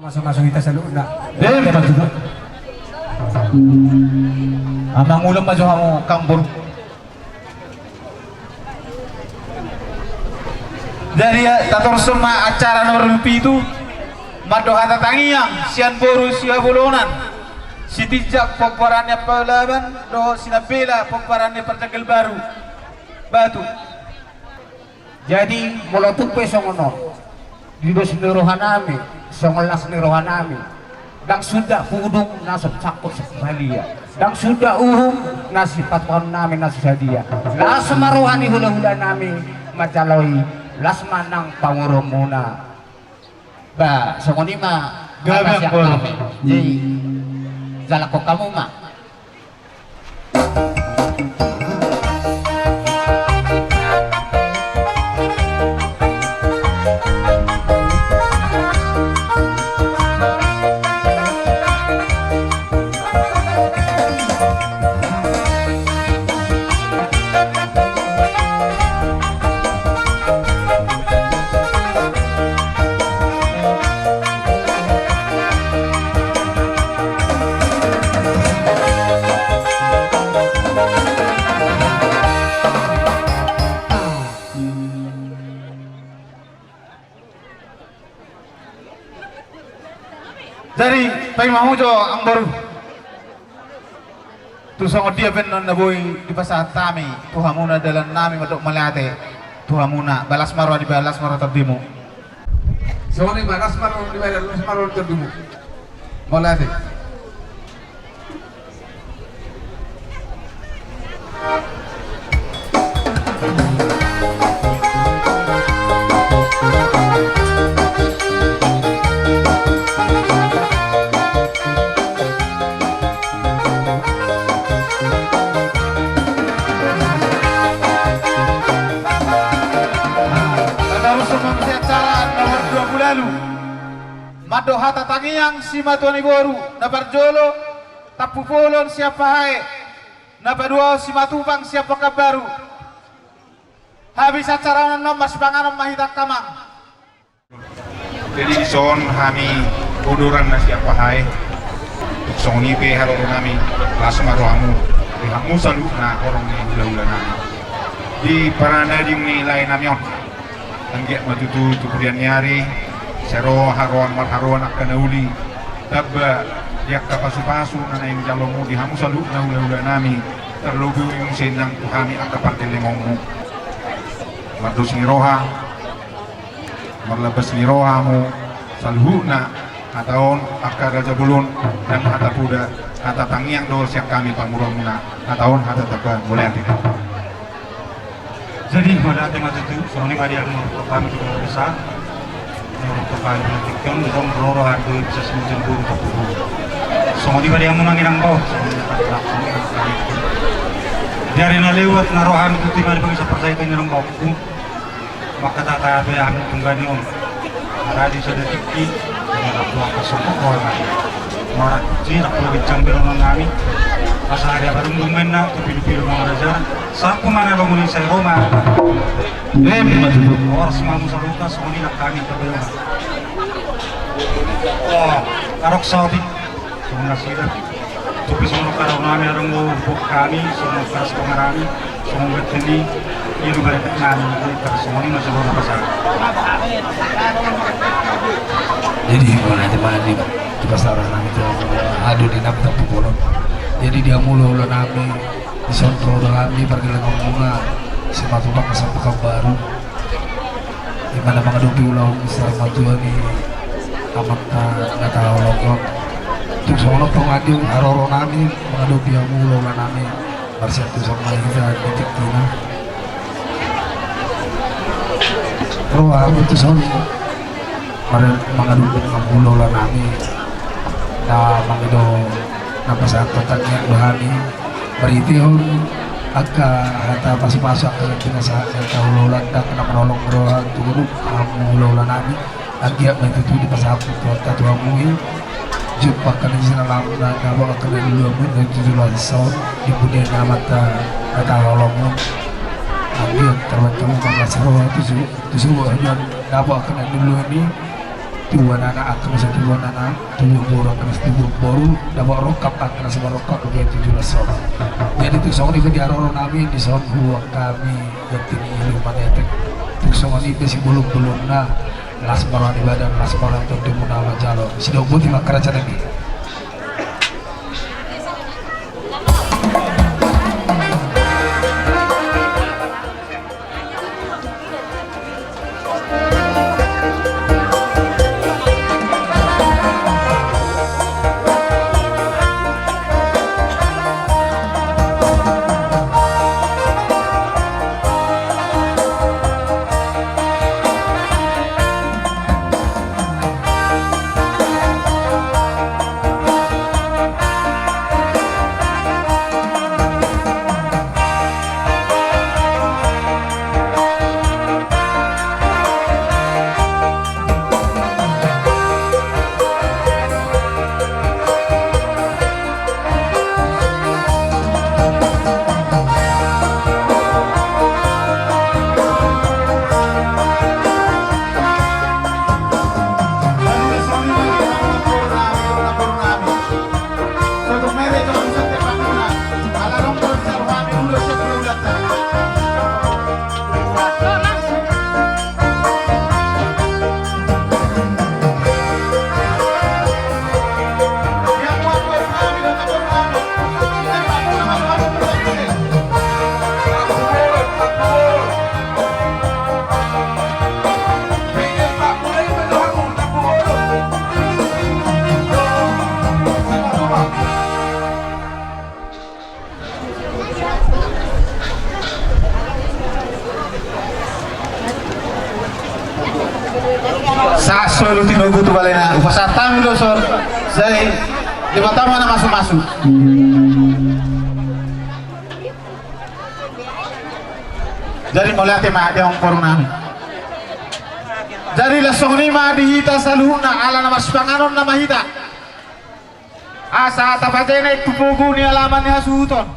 Masuk-masuk kita sa loob na. Dem. Amang ulam maju kamu kambur. Dari tator semua acara nomor itu madoha tatangiang sian boru sia bolonan si tijak pokparannya pelaban do sinapela pokparannya pertegal baru batu. Jadi molotuk pe songono. Di dos nirohanami, songolas nirohanami. Dang sudah hudung nasab sakot sekali ya. Dang sudah nasi patuhan namin nasi sadia. Las maruhani hula-hula namin macaloi. Las manang panguro muna. Ba, songoni ma Gabang po. Jadi jalako kamu ma. Dari pai mau jo ang baru tu songo dia ben na boy di pasar tami tuhamuna dalam nami madok malate tuhamuna balas marwa di balas marwa terdimu Sony balas marwa di balas marwa terdimu malate Madoha tatangiang si matuani boru na barjolo tapu polon siapa hae na badua si matupang siapa kabaru habis acara mas panganom mahita kamang. Jadi son kami uduran na siapa hae soni pe haro nami lasmaro amu hamu salu na orang ni ula nami di parana di nilai namion angge matutu tukurian nyari sero haruan marharuan akan uli dabba yak kapasu-pasu na yung jalomu di hamu salu na ula nami terlebih yung senang kami akapartil lengomu mardus ni roha marlabas ni roha mu salhu na ataon akar raja bulun dan hata puda hata tangiang dol siap kami pamurah muna ataon hata tekan boleh tidak. Jadi pada tema itu soalnya pada yang kami juga besar kepala pendidikan dong roro harga bisa semujur kapuru soalnya pada yang menangin angkau dari lewat narohan itu timar bisa percaya ini angkau maka tak ada yang tunggani om ada di sudah tinggi dengan aku akan sokok orang orang kecil aku lebih canggih orang kami asal ada baru mena pilu-pilu raja saat kemana bangunin saya Roma orang semua musaluka semuanya kami terbayar wah karok saudi semua sida tapi semua karok kami orang mau kami semua keras pengarami semua bertani ini balik kami terus semuanya masih baru pasar jadi mana di pasar nami itu adu di nabi tak pukul jadi dia mulu nami disontro kami pergi dengan bunga sematu bang sampai baru di mana menghadapi ulang selama Tuhan ini amat nggak tahu lokok untuk soalnya pengadil aroro nami menghadapi yang mulu nami bersatu sama kita titik tina roh aku itu soalnya pada menghadapi dengan mulu nami nah mengido napa saat petangnya dohani beritihun agak hata pasu-pasu ke binasa yang tahu lolan dan kena menolong rohan turun kamu lolan nami agiak begitu di pasapu kota tua mui jumpa kena di sana lamuna kamu akan dulu mun dan tujuan saud di punya nama kata lolong agiak terbantu mengasah rohan tujuh hanya dapat kena dulu ini Tuan anak akan sa tuan anak tubuh borong kan tubuh boru dapat rokap akan sa rokap begitu juga sok. Jadi tu sok ni bagi orang nabi di sok buah kami getin ilu manetek. Tu sok ni besi belum na las baran ibadah las baran tu di munawar jalo. Sido buti makaraja lagi. Sa solo tinogo tu balena upasatami do sor zai di batama na masuk-masuk. Jadi mulai tema ada orang corona. Jadi lasong ni ma dihita saluna ala nama sepanganon nama hita. Asa tapatene tupugu ni alaman ni hasuton.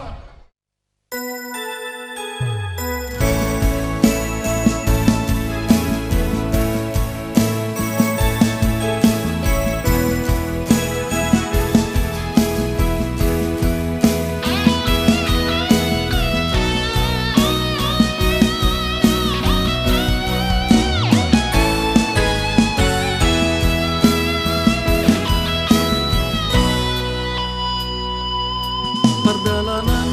Perjalanan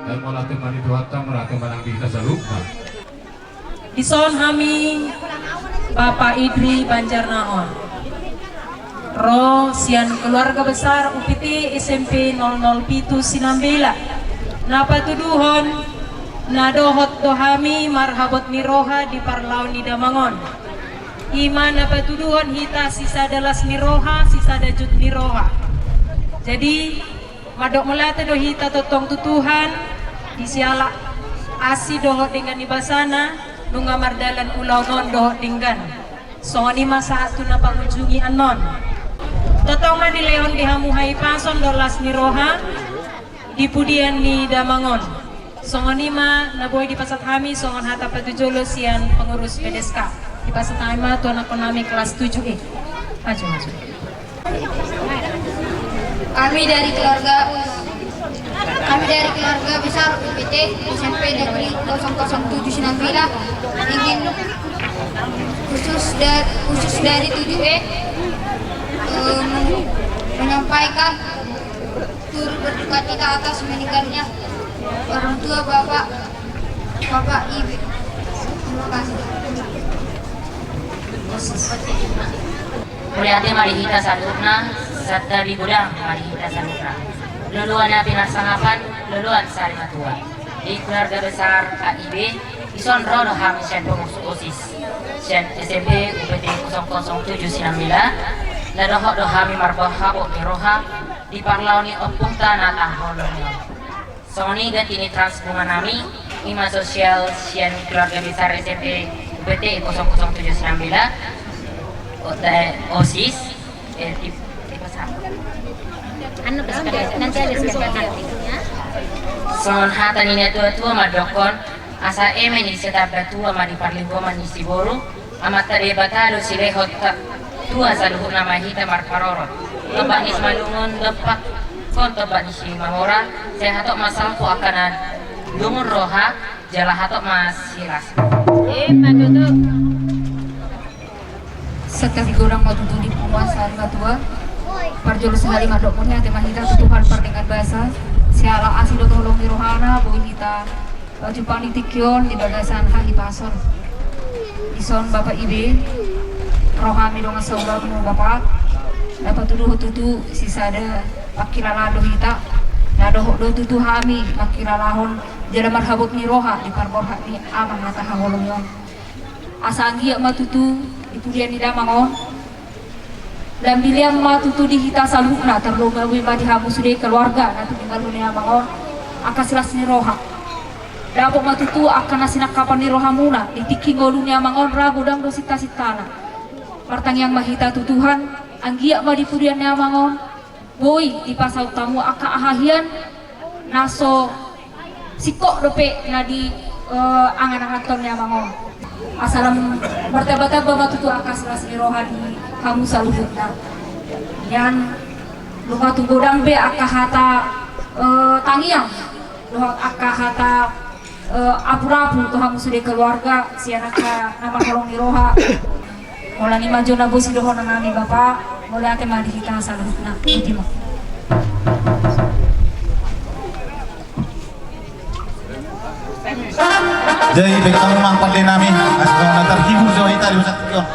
dan melatih mani duhata melatih manang di kita salukna. Ison hami Bapak Idri Banjarnaon Ro sian keluarga besar UPT SMP 007 Sinambela napa tuduhon nadohot dohami marhabot niroha di parlaun di Damangon ima napa tuduhon hita sisa dalas niroha sisa dajut niroha jadi madok melate do hita totong tutuhan disiala asi dohot dengan ibasana nunga mardalan ulangon dohot dinggan songoni masa tu na pangunjungi anon totong di leon dihamuhai pason dolas ni roha di pudian ni Damangon songoni ma naboy di pasat hami songon hata patujolo sian pengurus PDSK di pasat hami ma tuan aku nami kelas 7E maju kami dari keluarga besar UPT SMP Negeri 007 Sinambela ingin khusus dari 7E menyampaikan turut berduka cita atas meninggalnya orang tua Bapak Ibu. Terima kasih. Mulyati marihita salurna sadda di gudang marihita salurna luluan pinarsangapan luluan sarimatua di keluarga besar KIB ison rono ham sen pengurus OSIS sen SMP UPT 007 Sinambela ladohok dohami marbohabok miroha di parlauni opung tanah taholonyo soni gatini transbungan nami ima sosial sian keluarga besar SMP UPT 007 Sinambela OSIS di pasar Nanti ada sepeda son hata ni tua madokon asa eme ni setabda tua madi parlinggoman ni Siboru amat tade batalo silehot tua saluhur nama hita marparorot tebak ni semalungun lepak kon tebak ni si mahora saya hatok masalahku akan lungun roha jala hatok masiras setiap orang mau duduk di puasa tua parjolo sehari madok punya tema kita tutuhan perdengar bahasa siala asido tolong di rohana boy kita jumpa di tikion di bagasan hagi pasor ison Bapak Ibe rohami dong asal mu Bapak dapat tutu sisa ada pakilala do hita nadoh do tutu hami pakilalahon jada marhabut ni roha di parbor hak ni amang nata hawolong yon asanggi ma tutu ipudian ni Damangon dan biliang ma tutu di hita salukna terlonga wima di hamu sudah keluarga nanti tinggal dunia Damangon akan silas ni roha dapat ma tutu akan nasinak kapan ni roha muna ditiki ngolunya Damangon ragu dang do sita-sitana martangiang mahita tutuhan anggia ma di pudian ni Damangon boy di pasau tamu aka ahahian naso sikok dope na di angan-angan ton ni Damangon asalam bertaba-taba tutu aka silas ni roha di kamu saluhutna yan luka tunggodang be aka hata tangiang luka aka hata apu-apu tuh kamu sudah keluarga si anaknya nama kolong ni roha mulai maju nabu si dohon nami Bapak mulai ate madi kita saluhutna iti mo jadi baik kamu mangpat di nami asal terhibur jauh kita di pusat tikion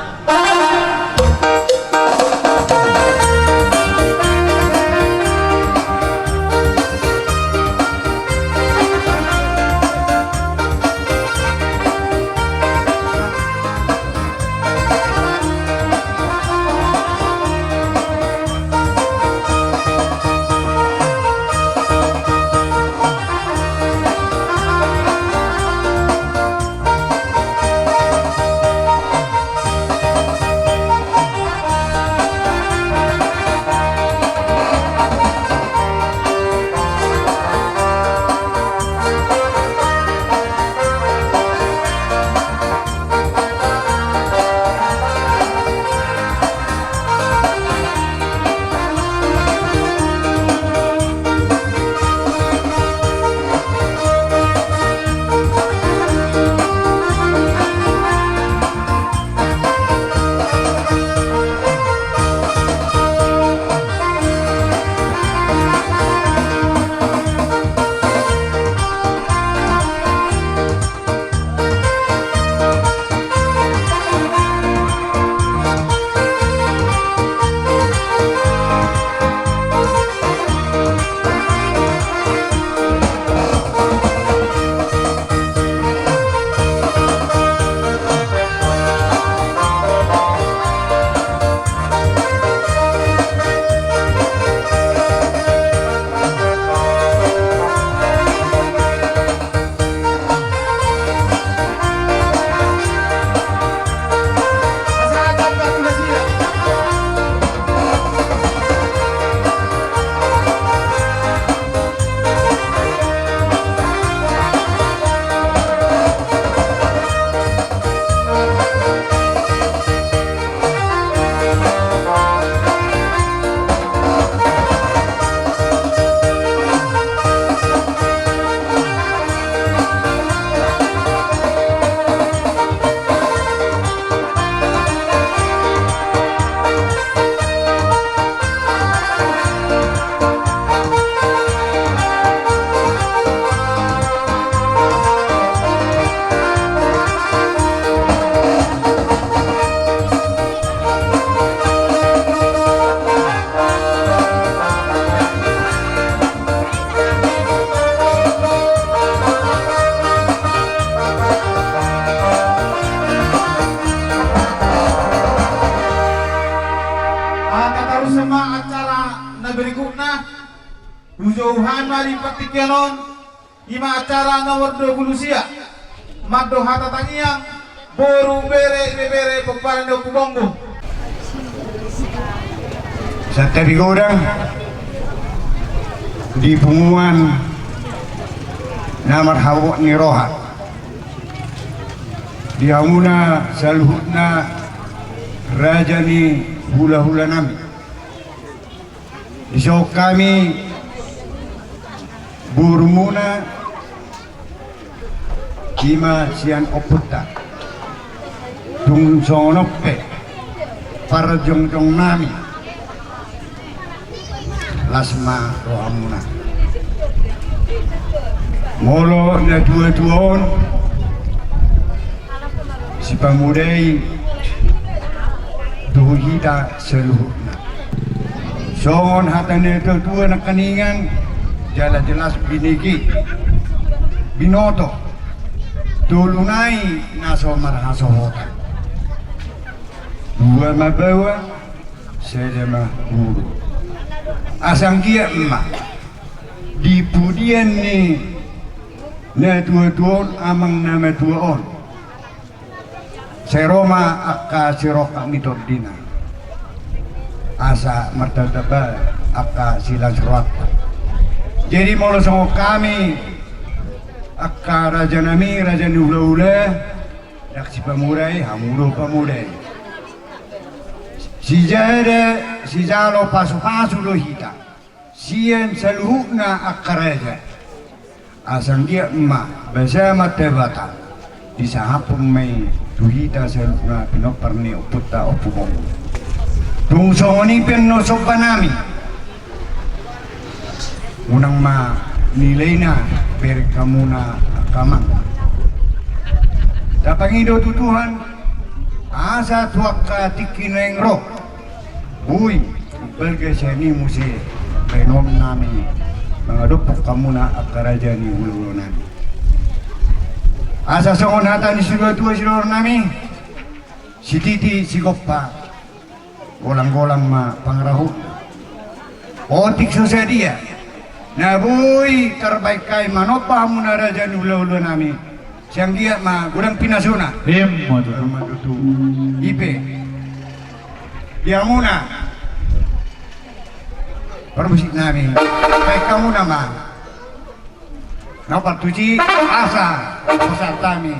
Tujuhan mari patikenon ima acara nomor 20 sia Mado hata tangiang boru bere pagparan do kubonggo. Sa tabi orang di pengumuman na marhabot ni Roha di amuna saluhutna raja ni hula-hula nami isok kami burmuna ima sian oputa tung sonope para jong-jong nami lasma rohamuna molo na dua-duon si pamudai duhita seluhutna songon hatane dua na kaningan jelas binigi binoto tulunai naso marhasohota dua mabawa sedema guru asang kia emak di pudian ni na dua-duon amang nama duaon seroma akka siroka mitordina asa martadaba akka silang surat. Jadi mula sama kami akka raja nami raja nula-ula dak si pamurai hamulo pamurai si jada si jalo pasu-pasu lohita sian saluhukna akka raja asang dia emak bersama tebata di sahapun mai duhita saluhukna pinoparni oputta opumong tungsongoni penno sopanami unang ma nilai na per kamuna kamang tapangido tutuhan asa tuaka tikineng roh buy bergeseni musi renom nami mengadopok kamuna akaraja ni ulu nami asa songon hata ni sudah tua silor nami si titi si gopa golang-golang ma pangrahu otik susah dia na boy terbaik kai manopa muna raja nula-ula nami siang dia ma gudang pinasuna madutu ipe dia muna permusik nami baik kamu nama napat tuji asa pasal kami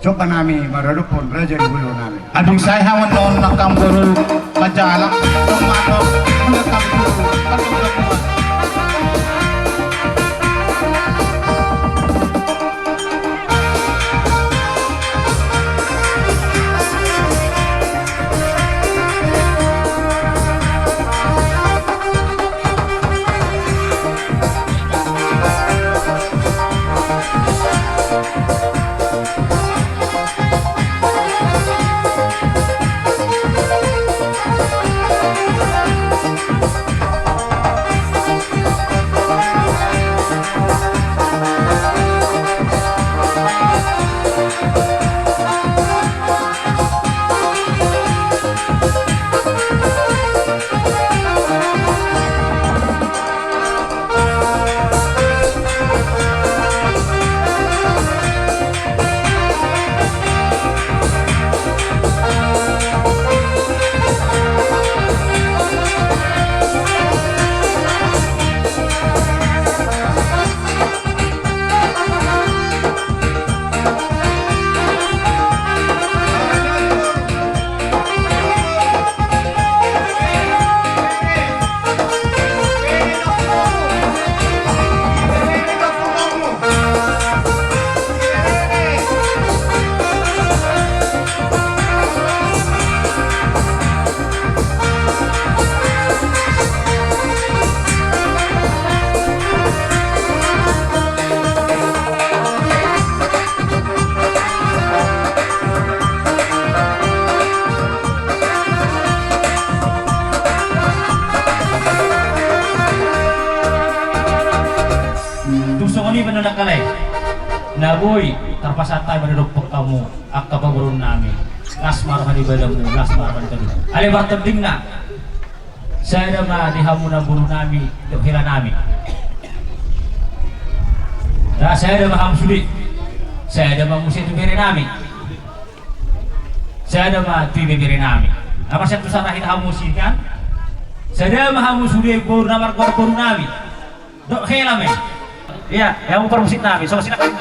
coba nami maradupon raja nula nami Adung saya hawan non nakam guru majalak tomato nakam guru nakalay naboy tapasatay manurupok kamu akka pagurun nami las marahan ibadamu las marahan tadi ale baterding na Saya ma dihamu na buru nami do hila nami. Nah, saya ma sudi. Saya ma musi tu bere nami. Saya ma tu bere nami. Apa saya tu sarahin hamu kan? Saya ma hamu sudi buru namar buru nami. Do hila me. Iya, yang musik nami. So silakan.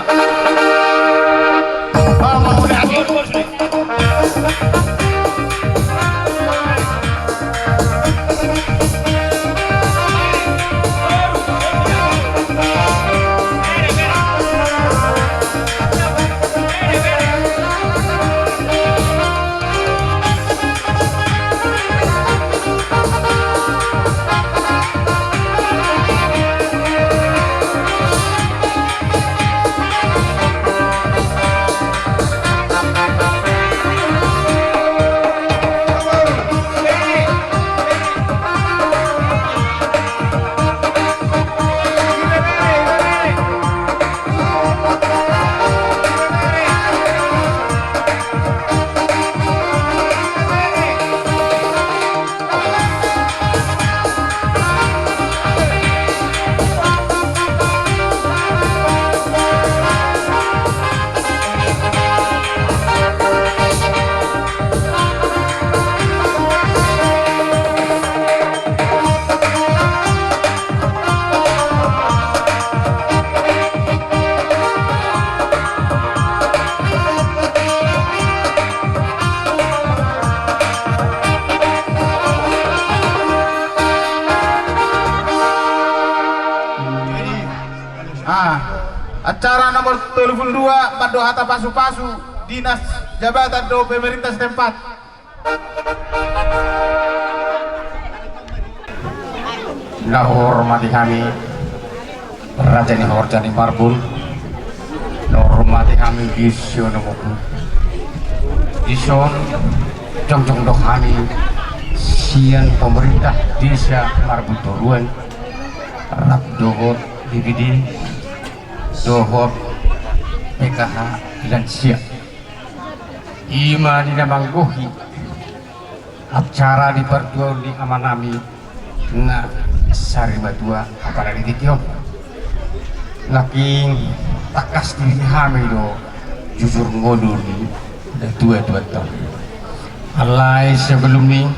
Acara nomor 32 Madohata Pasu-Pasu Dinas Jabatan do Pemerintah setempat. Nah, hormati kami Raja ni Horjani Marbul, hormati kami Gisyon Muku Gisyon Jongjong do kami sian pemerintah desa Marbul Toruan Rap dohot DVD dohot PKH dan siap ima di namanggohi acara di perjual di amanami na sari batua apa di titiong laking takas diri kami do jujur ngodur ni dah tua tahun alai sebelum ni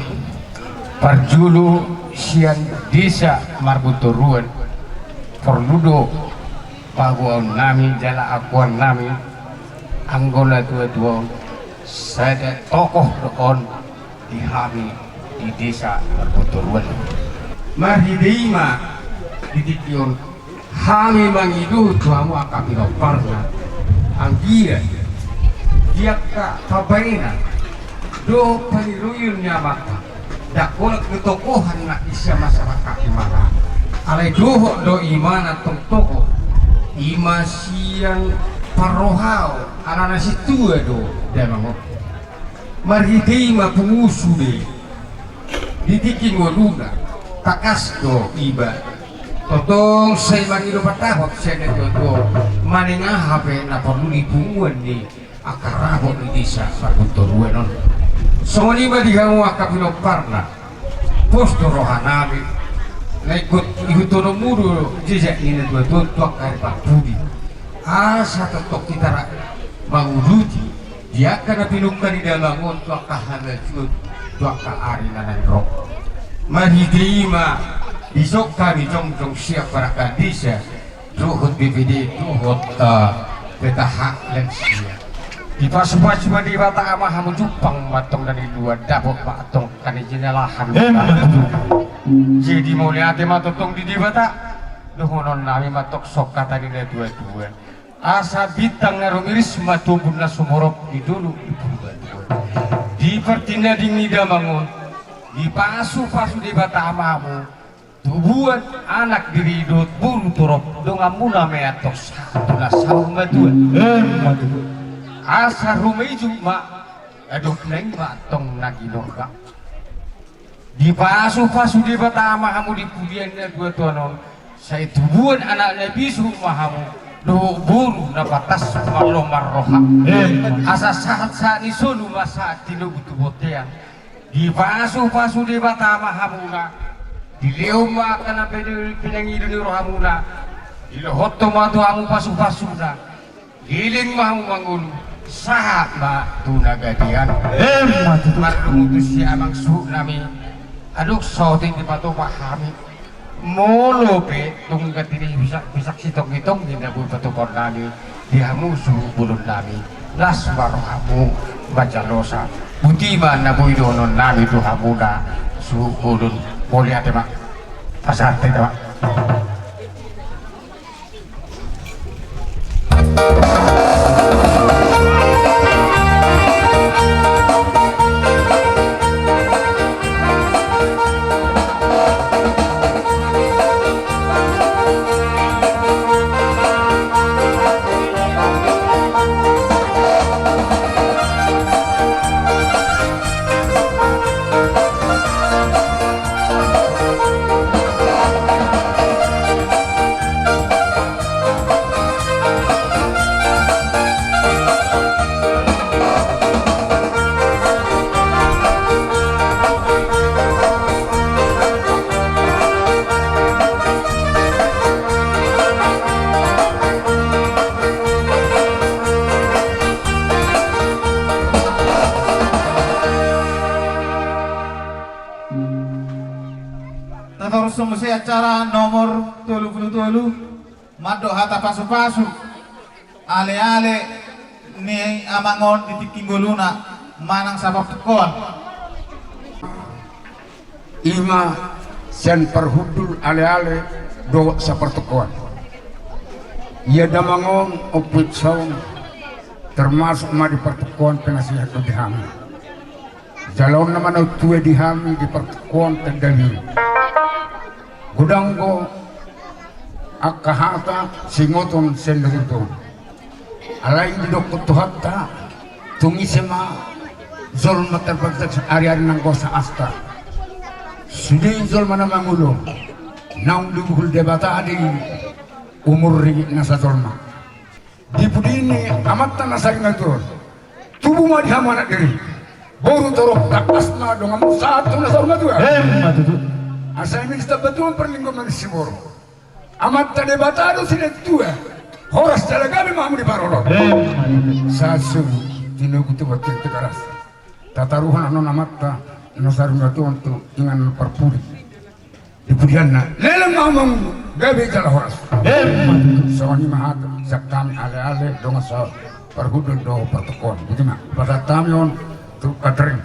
perjulu sian desa Marbutoruan perludo paguan nami jala akuan nami anggona tua-tua saya tokoh doon di kami di desa Marbutoruan mahidima ditikion kami mangidu tuamu akapino parna anggira dia ka pabaina do paniruyunnya maka dakolak ketokohan na isya masyarakat imana alay doho do imana tong tokoh ima siyang parohaw anana si tua do damang marhidima pengusude ditikin waduna takas do iba totong say mangido patahot siya na do maninga hape na perlu dipunguan ni akarahot ni desa Marbutoruan non so ni ba dihamu akapino parna posto rohanami na ikut tono muru jejak ini dua tuak kari Pak Budi asa tetok kita manguduti dia kena pinukkan di dalam tuak kahana cut tuak kaari nanan rok mahidima isok kami jong siap para kadisa duhut BPD duhut PKH dan siap di pas-pas di bata amah jupang matong dari dua dapok matong kan jenelahan jadi mau lihat matotong di bata dohonon nami matok sok kata di dua-dua asa bintang ngarumiris matubun na sumorok di dulu di pertina di Nidamangun di pasu-pasu di bata amamu tubuhan anak diri dot buru turok dongamuna meatok satu na sawang matuan asa rumay juma adok neng matong naginorga di pasu-pasu di batama kamu di pudiannya dua tuanon saya tubuhan anaknya bisu mahamu do buru na batas malomar roha asa saat isonu masa tino butu botean di pasu-pasu di batama kamu na Diliw ka na pinangido ni Rohamuna. Ilohot to mga tuhango pasu-pasu na. Giling mahang mangulo. Sahat ba tunagadian? Marungutos siya amang su namin. Aduk soting di pato pahami. Molope tunggat ini bisak sitong-itong dinabuy patukor namin. Dihamusu bulun namin. Las marohamu baca losa. Butiman na buy donon namin tuhamuna. Su bulun. Boleh ada mak, pasate mak. Terus acara nomor 27 Mado hata pasu-pasu ale-ale ni amangon di Tikingguluna manang sabab tekon Ima sen perhudul ale-ale do sapertukuan. Ia damangong upit saung termasuk ma di pertukuan penasihat dihami. Jalon naman au tuwe dihami di pertukuan tendali. Gudanggo akahata singoton senduto. Alay di dokut tuhatta tungi sema zol materbatak ari-ari nang gosa asta. Sudi zol mana mangulo naung duhul debata adi umur ringi nasa zolma. Di budini amat tanah saling ngatur. Tubuh ma dihamana diri. Baru torok takasna dengan satu nasa zolma tuh. Asal ini kita betul perlingkup manusia boro. Amat tak debatado sinet tua. Horas talaga mamu di parolo. Sasu tino kutu batin tegaras. Tataruhan anon amatta nasarung itu untuk ingan perpuri. Di pudianna leleng ngomong gabe kala horas. Soni mahat sakam ale-ale dong so perhudul do pertekon. Betul mak. Pada tamion tu katering.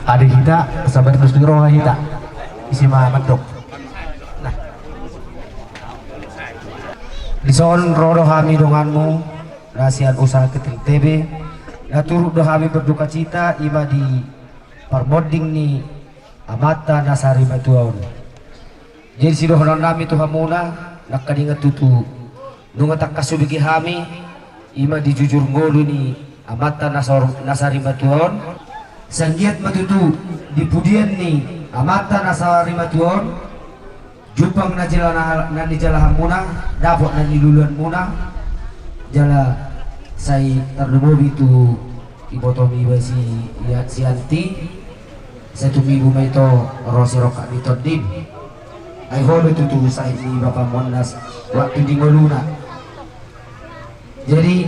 Adik kita sabar terus diroha kita isi mandok. Nah, dison rodo kami donganmu rasian usaha keting TB naturut do kami berduka cita ima di parmoding ni amata nasari batuaun. Jadi sido honon nami tu hamuna nakadingat tutu dunga tak kasubiki kami ima di jujur ngolu ni amata nasari batuaun. Sanggiat matutu di pudian ni amata nasari matuon jupang na di jala hamuna dapot na niluluan muna jala say tardumobi tu ibotomi ba si anti sa tumibo may to rosi roka ni todim ay holo tutu sa ni bapa monas waktu di ngoluna. Jadi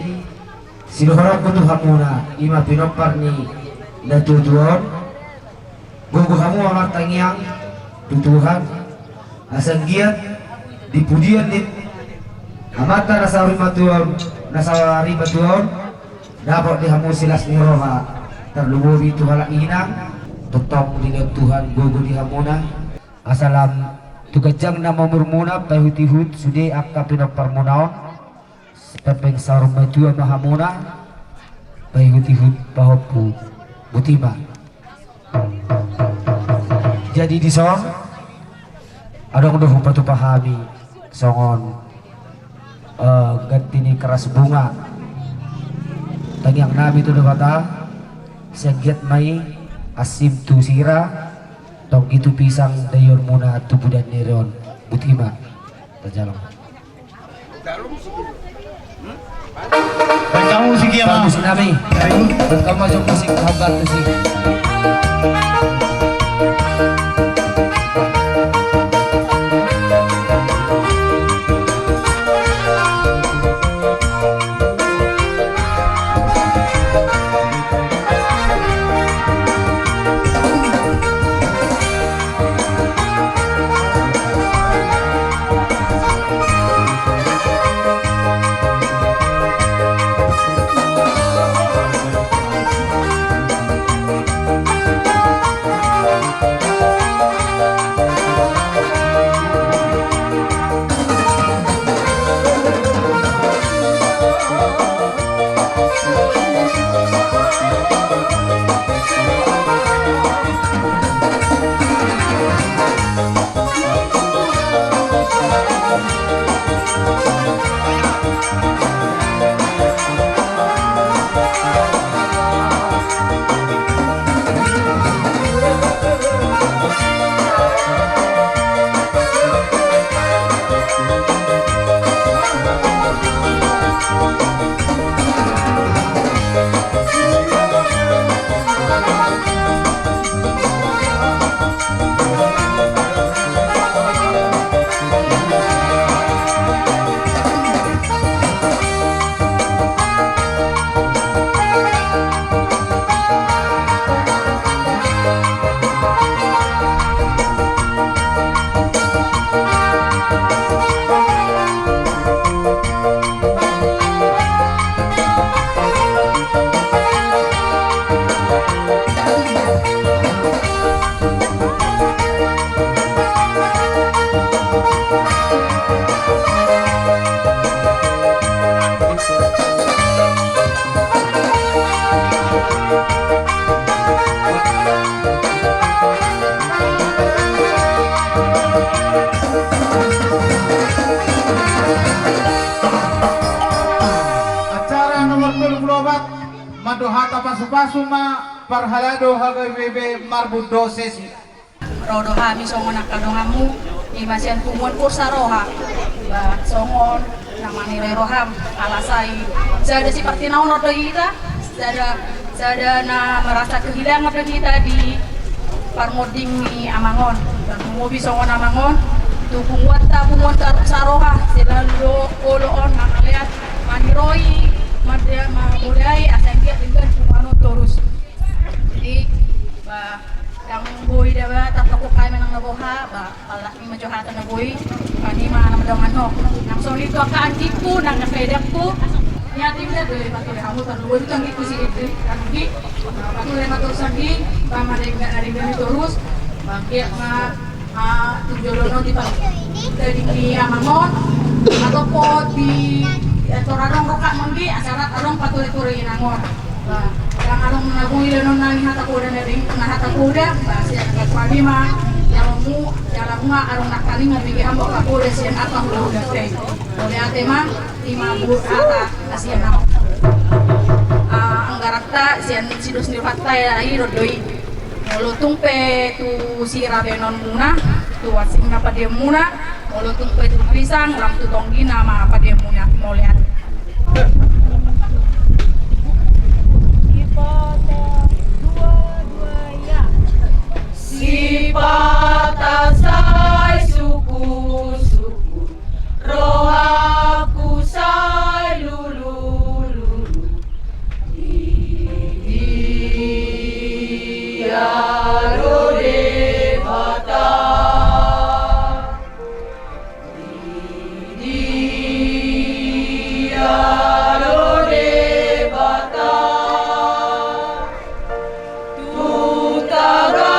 sinuharap ko tu hamuna ima pinopar ni dan tujuan gugu kamu amat tangiang tutuhan asal giat di pujian di amata nasari batuan dapat dihamu silas niroha terlubuhi Tuhan inang tetap dengan Tuhan gugu dihamuna asalam tukajang nama murmuna pahutihut sudi akapinok parmunaon pepeng sarum batuan mahamuna pahutihut pahopu Butima. Jadi di song ada udah patu pahami songon ganti ni keras bunga tadi yang nabi itu udah kata segiat mai asim tu sira tong itu pisang dayor muna tubuh dan neron Butima terjalan. Kamu musik ya mah. Musik nabi. Kamu masuk musik kabar tu sih. madohata pasu-pasu ma parhalado hagai bebe marbut dosesi. Rodo hami songon akadongamu imasian kumon kursa roha ba songon namani roham alasai sada seperti naon rodo kita sada na merasa kehilangan rodo kita di parmoding ni Amangon dan mobi songon Amangon tu kumwat saroha selalu oloon makaliat maniroi madya mamulai asangkiat dengan kumano terus jadi ba yang boy dapat tatako kay menang naboha ba pala ni majohatan na boy ani mana madongan ho nang solid ko ka antiku nang kasedak ko nya tim na dole patuloy hamu tan boy tangi ko si Idri tangi patuloy matur sagi pamare dari terus bangkit nga tujolono di dari di Amangon atau po di torarong roka manggi asarat arong patuloy nangon yang arong nabung ilanon nang hatakuda na rin na hatakuda siya nagpagima yang nga arong nakaling nga bigyan mo kakuda siya at mahula tay oleh ate ma lima ata na siya na ang garakta siya sidus nilhatay ay rodoi mulutong pe tu sira benon muna tu wasing na padem muna mulutong pe tu pisang lam tu tonggi nama padem muna moliat Sipatasay suku-suku rohaku say lulu-lulu Diarode bata Diarode bata Tutaga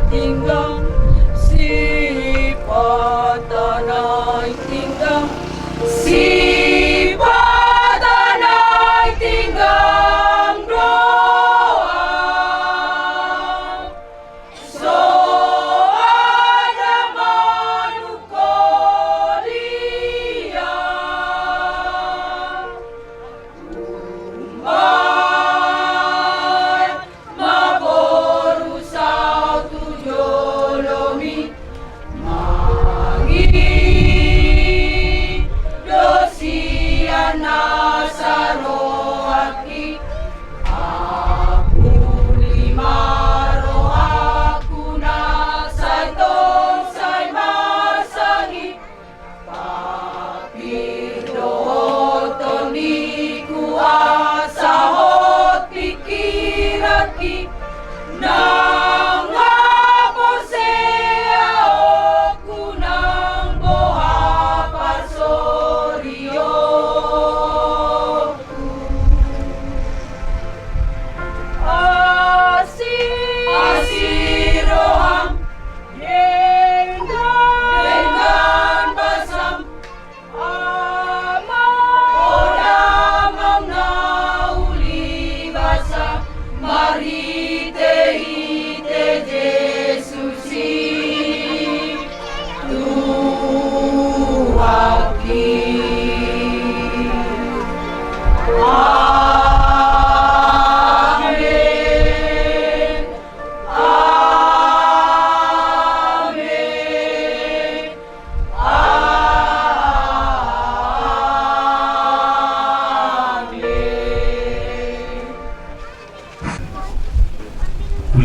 tinggal si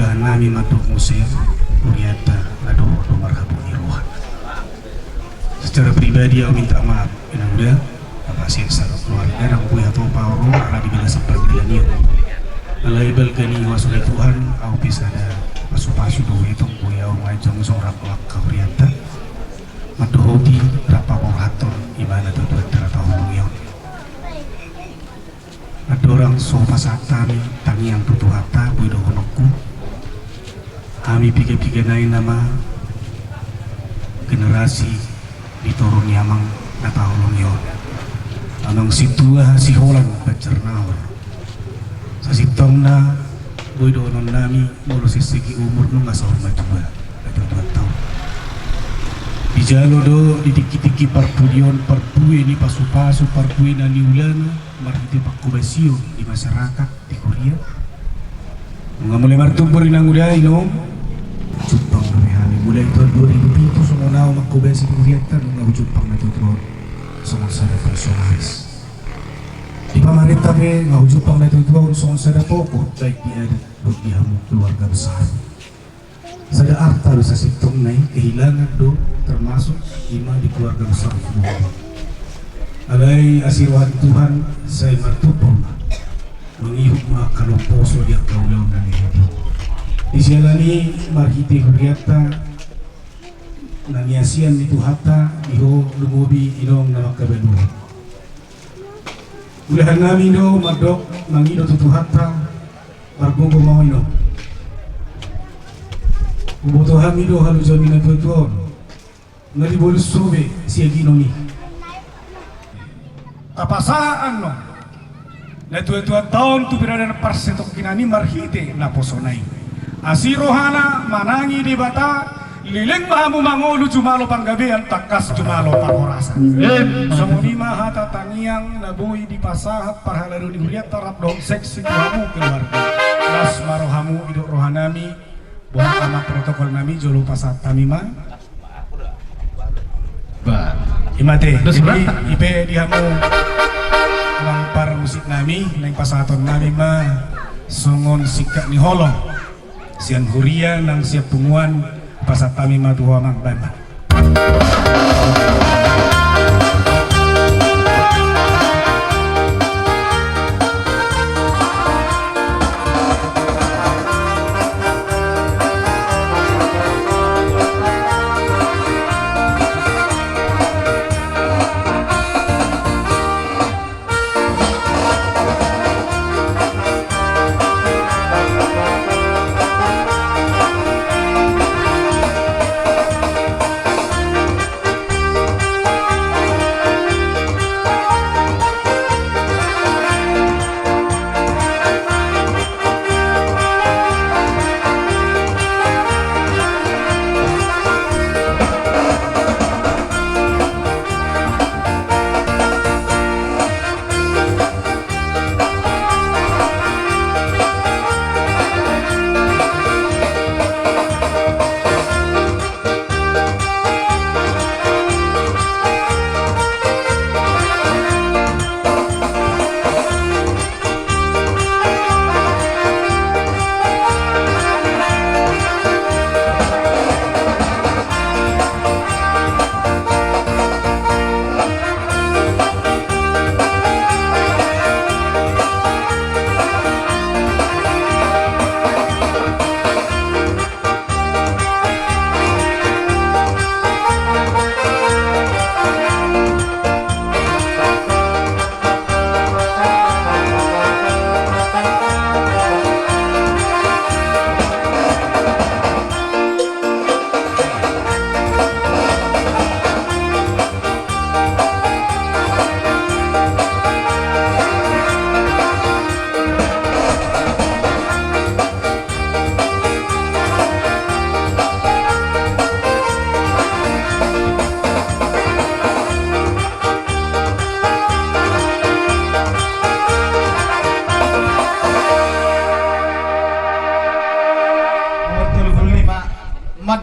ulahan nami madok musir Uriata aduh marhabu iruhan. Secara pribadi aku minta maaf yang udah Bapak Sirsa keluarga dan buaya atau pauru ala dibila seperti ini alaibal gani wasulai Tuhan aku bisa ada pasu-pasu doa itu buaya orang ajang seorang pelaka Uriata maduhoti rapa morator imana tuh teratahu buyau ada orang sofa satami tangi yang tutup hata buido honokku kami pikir-pikir nama generasi diturun yamang natahulong yon anong situa si holan pacernawar sa sitong na buido non nami mulu sisigi umur nung asawar majuba dua tahun bijalo do didiki-diki parpudion parpue ni pasu-pasu parpue na niulana marhiti pakubasyo di masyarakat di Korea nga mulai martumpur inang uday no Jepang namihani mulai tahun 2007 semua nao makubasi kuriatan nga Jepang na tutulor semua sada personalis di pamarita me nga Jepang na tutulor semua sada poko baik di adat buat dihamu keluarga besar sada arta sa sitong na kehilangan do termasuk ima di keluarga besar semua alay asirwan Tuhan saya martupong mengihuk mga kalumposo di kaulaw na nihiti isialani marhiti huriata nangyasian itu hata iho lumubi inong na makabenuhan ulahan namin do madok mangido tutu hata margungo mau ino ubotohan mi do halujan minatuatuan nalibolus sobe siya ginoni kapasaan no na tuwa taon tu pirada na parsetok kinani marhite na posonay asirohana manangi di bata liling mahamu mangolu jumalo panggabi ang takas jumalo parorasan sumuni mahata tangiang nabuhi di pasahat parhalaro di huliat tarap dong seksi tuhamu keluarga las marohamu iduk rohanami buat sama protokol nami jolo pasat tamima ba imate ipe dihamu uang par musik nami nang pasaton nami mah songon sikak ni holong sian huria nang siap punguan pasat kami mah tuwa mang bana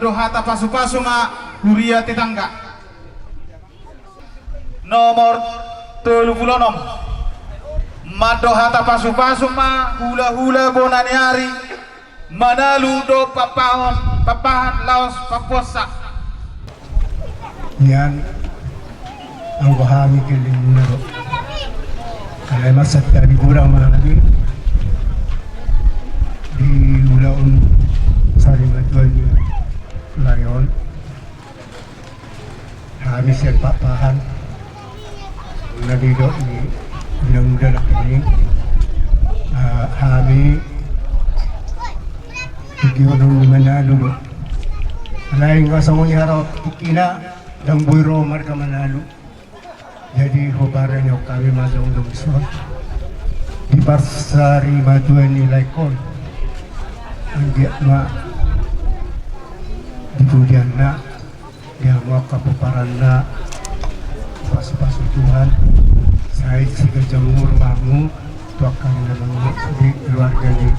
Madohata pasu-pasu ma huria tetangga nomor 36 Madohata pasu-pasu ma hula-hula bonani hari manalu do papahan laos paposak. Yan ang bahami kiling naro. Kaya masat tadi kurang malagi di ulaun sari matuan layon. Kami siya papahan nadido ni undang-undang ini. Kami tujuan Manalo. Lain nga sa mga harap ikina ng buiro marka Manalo. Jadi hobaran yung kami masong lumisot. Di parsari matuan ni Laikon. Ang ma dipudian na dia mau kapuparan na pas-pas Tuhan. Saya siga jamur mamu tuakan na mga di keluarga ni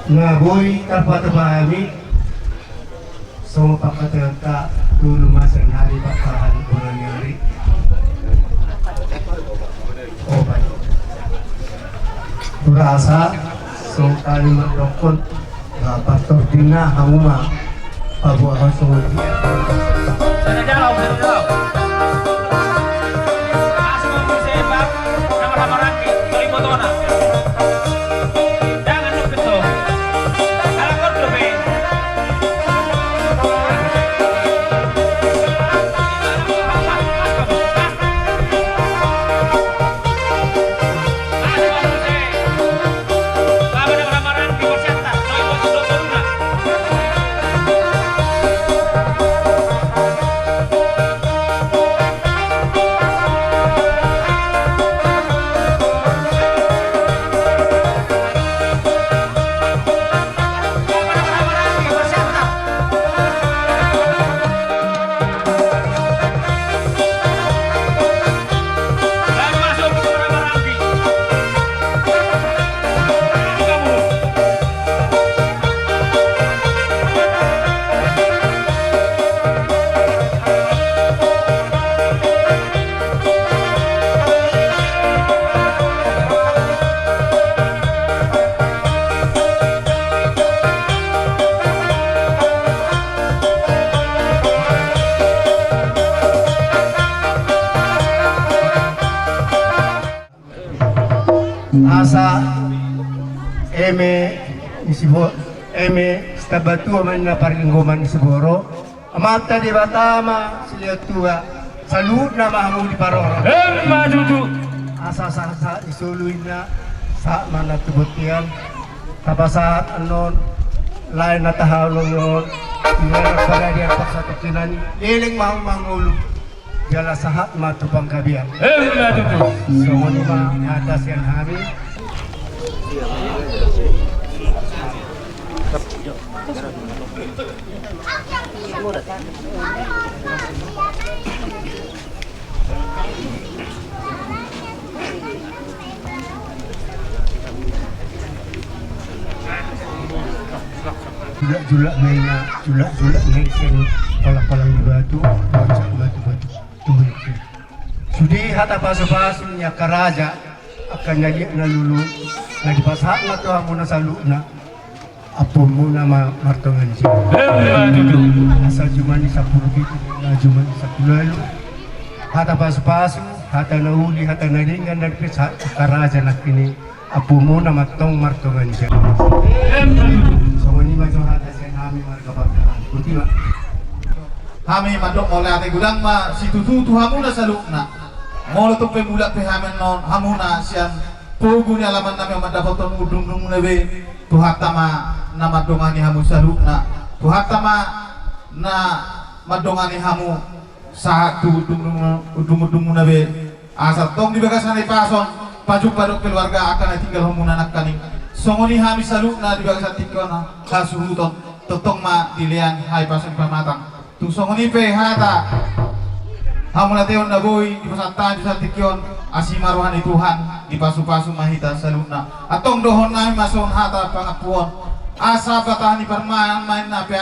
Ngaboy kapatapahami so pakatagka tulumasan hari papahan orang nyari obat berasa so kali merdokon pastor dina hamuma pabu asong Sana jauh. Asma musibah nama raki beli motona. Jangan lupa itu. Kalau kau lebih. asa stabatu man na paringgoman Siboro amata di batama sila tua salud na mahamu di parora Madudu. asa isuluin na sa mana tubutian tabasaat anon lain na tahalong yon tinggal pada dia pasatu kinan iling mangulu jala sahat matubang kabian Madudu. semua atas yang kami julak main sing palang di batu batu tuh sudi hata pasu nya karaja akan jadi nalulu na di pasak na to amo na saluna apo mo na martongan siya asal cuma ni 10 gitu na cuma sa kulalo hata pasu hata nauli hata nalingan na pisa karaja na kini apo mo na matong martongan siya so ni ma hata sa nami markabakaran kutima Kami madok oleh ate gudang ma situtu hamuna salukna. Molo to pemulak pe hamen non hamuna sian pugunya laman nami madapat udung nebe tuhata ma na madongani hamu salukna. Tuhata ma na madongani hamu satu udung nebe asal tong dibagasan di pason pajuk padok keluarga akan tinggal hamuna nak kaning. Songoni hami salukna dibagasan tikona kasuruton totong ma dilian hai pason pamatang. Tusong ni pe hata hamuna teon na boy di pasantan di satikyon asimaruhan ni Tuhan di pasu-pasu mahita saluna atong dohon namin mason hata pangapuon asa batahan ni permain main na pe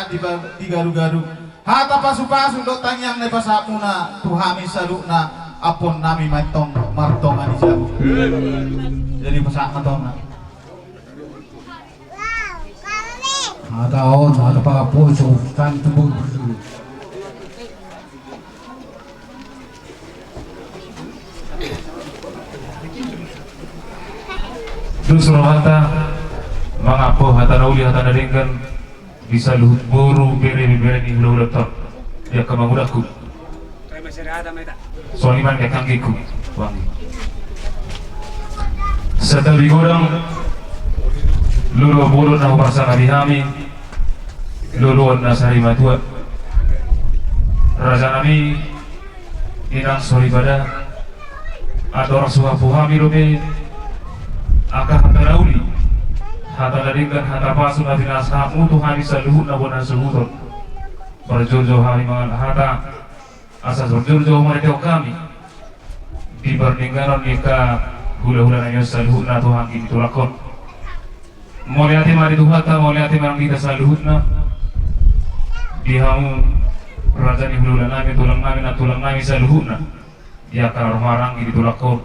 di garu-garu hata pasu-pasu do tangyang na pasapuna tuhami saluna apon nami matong martongan ni sabu jadi pasak matong na ada pangapuso tanto berburu. Terus rohata mangapo hata nauli hata naringkan bisa luhut boru bere ni ulah tak dia kamangudakku soalnya man kayak kanggiku wangi serta bigorang lulu boru na upasana dihami lulu na sarima tua raja nami inang sorry pada atau orang suha puhami robe akah hata nauli hata naringkan hata pasu na finasamu tuhan bisa luhut na bonan suhuton berjojo hari mangan hata asa berjojo mereka kami di perbandingan nikah hula-hula nanya saluhut na tuhan kini tulakon moliati mari tuhata moliati marang kita saluhut na dihamu raja ni hula nami tulang nami saluhut na dia karar marang kini tulakon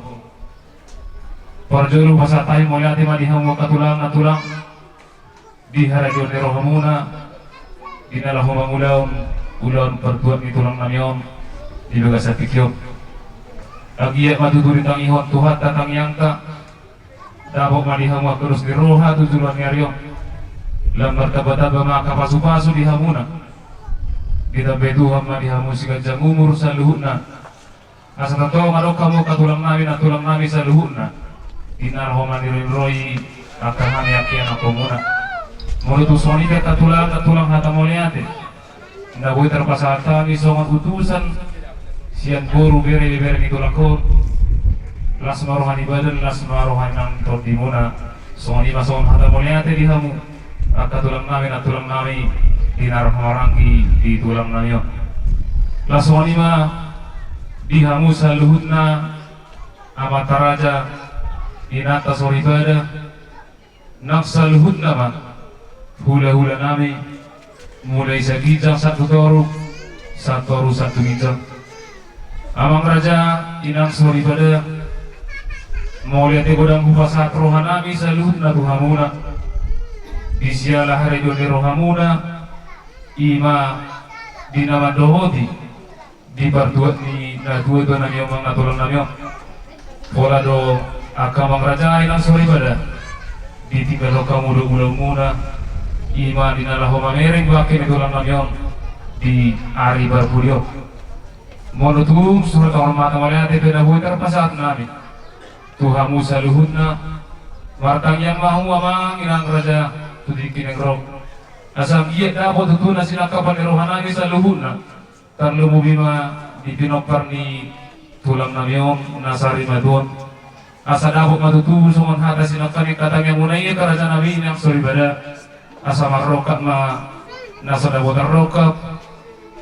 perjuru pasatai moliati mari hamu katulang na tulang di harajon ni rohamuna dinalah humang ulam perbuat ni tulang namion di bagasa pikyop agiat matuturi tang ihon tuhat datang yangka dabok malihamu terus diroha tujuan nyariong lambar taba-taba maka pasu-pasu dihamuna kita beduham malihamu sigajang umur saluhutna asa tato ngadok kamu katulang nami saluhutna dinarho mandiroi akan hani akian akomuna mulutu soni kata tulang hata moliate nda boy terpasata ni songan utusan sian boru bere ni tulakor las marohani badan las marohani nang tordimuna songan ima songan hata moliate dihamu aka tulang nami dinar harangi di tulang nami las songan ima dihamu saluhutna amataraja inata sori bada nafsaluhutna ma hula-hula nami mulai sagijang satu toru satu gijang amang raja inang sori pada mau lihat godang kupasat rohanami saluhut na tuhamuna disialah hari joni rohamuna ima dinama dohoti di partuat ni na dua nami omang natulang nami pola do akamang raja inang sori pada ditinggal kamu do muna ima dinalah homanering bakin tulang namion di ari barpurio monutum surat hormat maliate penabuhi terpasat nami tuhamu saluhutna martang yang mahu amang inang raja tudikin engrok asam iya dapat tutuna sinakapan rohanami saluhutna tarlumu bima di pinopar ni tulang namion nasari madon asa dapat matutu suman hata sinakani katang yang munai karaja nabi yang sori bada asa marrokat ma naso da botar rokap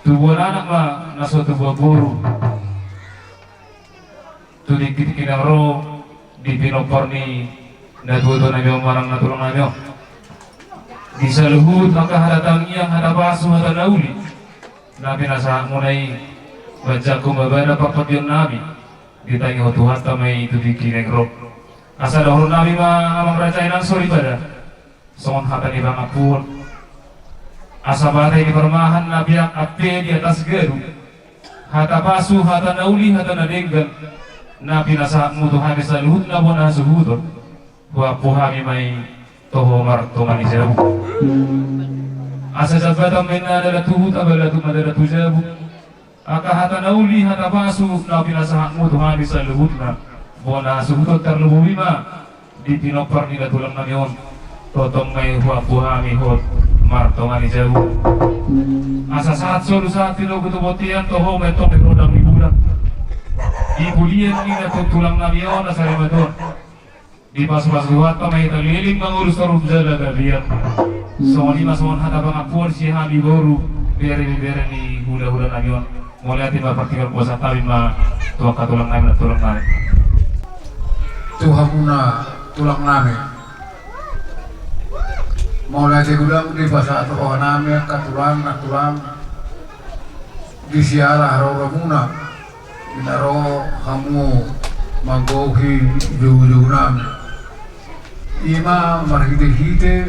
tubuh anak ma naso tubuh guru tu dikit-dikit ro di pinopor ni na tubuh nabi marang na tulong nabi di saluhut maka hadatang yang hada basu hada nauli nabi nasa munai bajaku babada papat yung nabi ditangi ho Tuhan tamay itu dikit ro asa dahulu nabi ma amang raja inang sori pada songon hata ni bang apur asabate ni permahan nabiak ape di atas geru hata pasu hata nauli hata nadenggan nabi nasa mutu hami saluhut na bona suhudon wa puhami mai toho martongan ijabu asa jabata mena adalah tuhut abala tu madara tujabu aka hata nauli hata pasu nabi nasa mutu hami saluhut na bona suhudon terlubu bima di pinopar ni tulang namion totong may huapuhami hot martongan jauh asa saat solu saat tino kutubotian toho metong di rodang liburan ibulian ni na tulang namion asari madon di pas-pas huwata may taliling mangurus tarum jala galian so lima soan hata bangapuan si hami boru bere ni hula-hula namion mulai tiba partikel puasa tabi ma tua katulang nami na tulang nami Tuhamuna tulang nami mulai digulang di bahasa atau nami katulang di siara haro muna binaro kamu magohi jauh nami ima marhite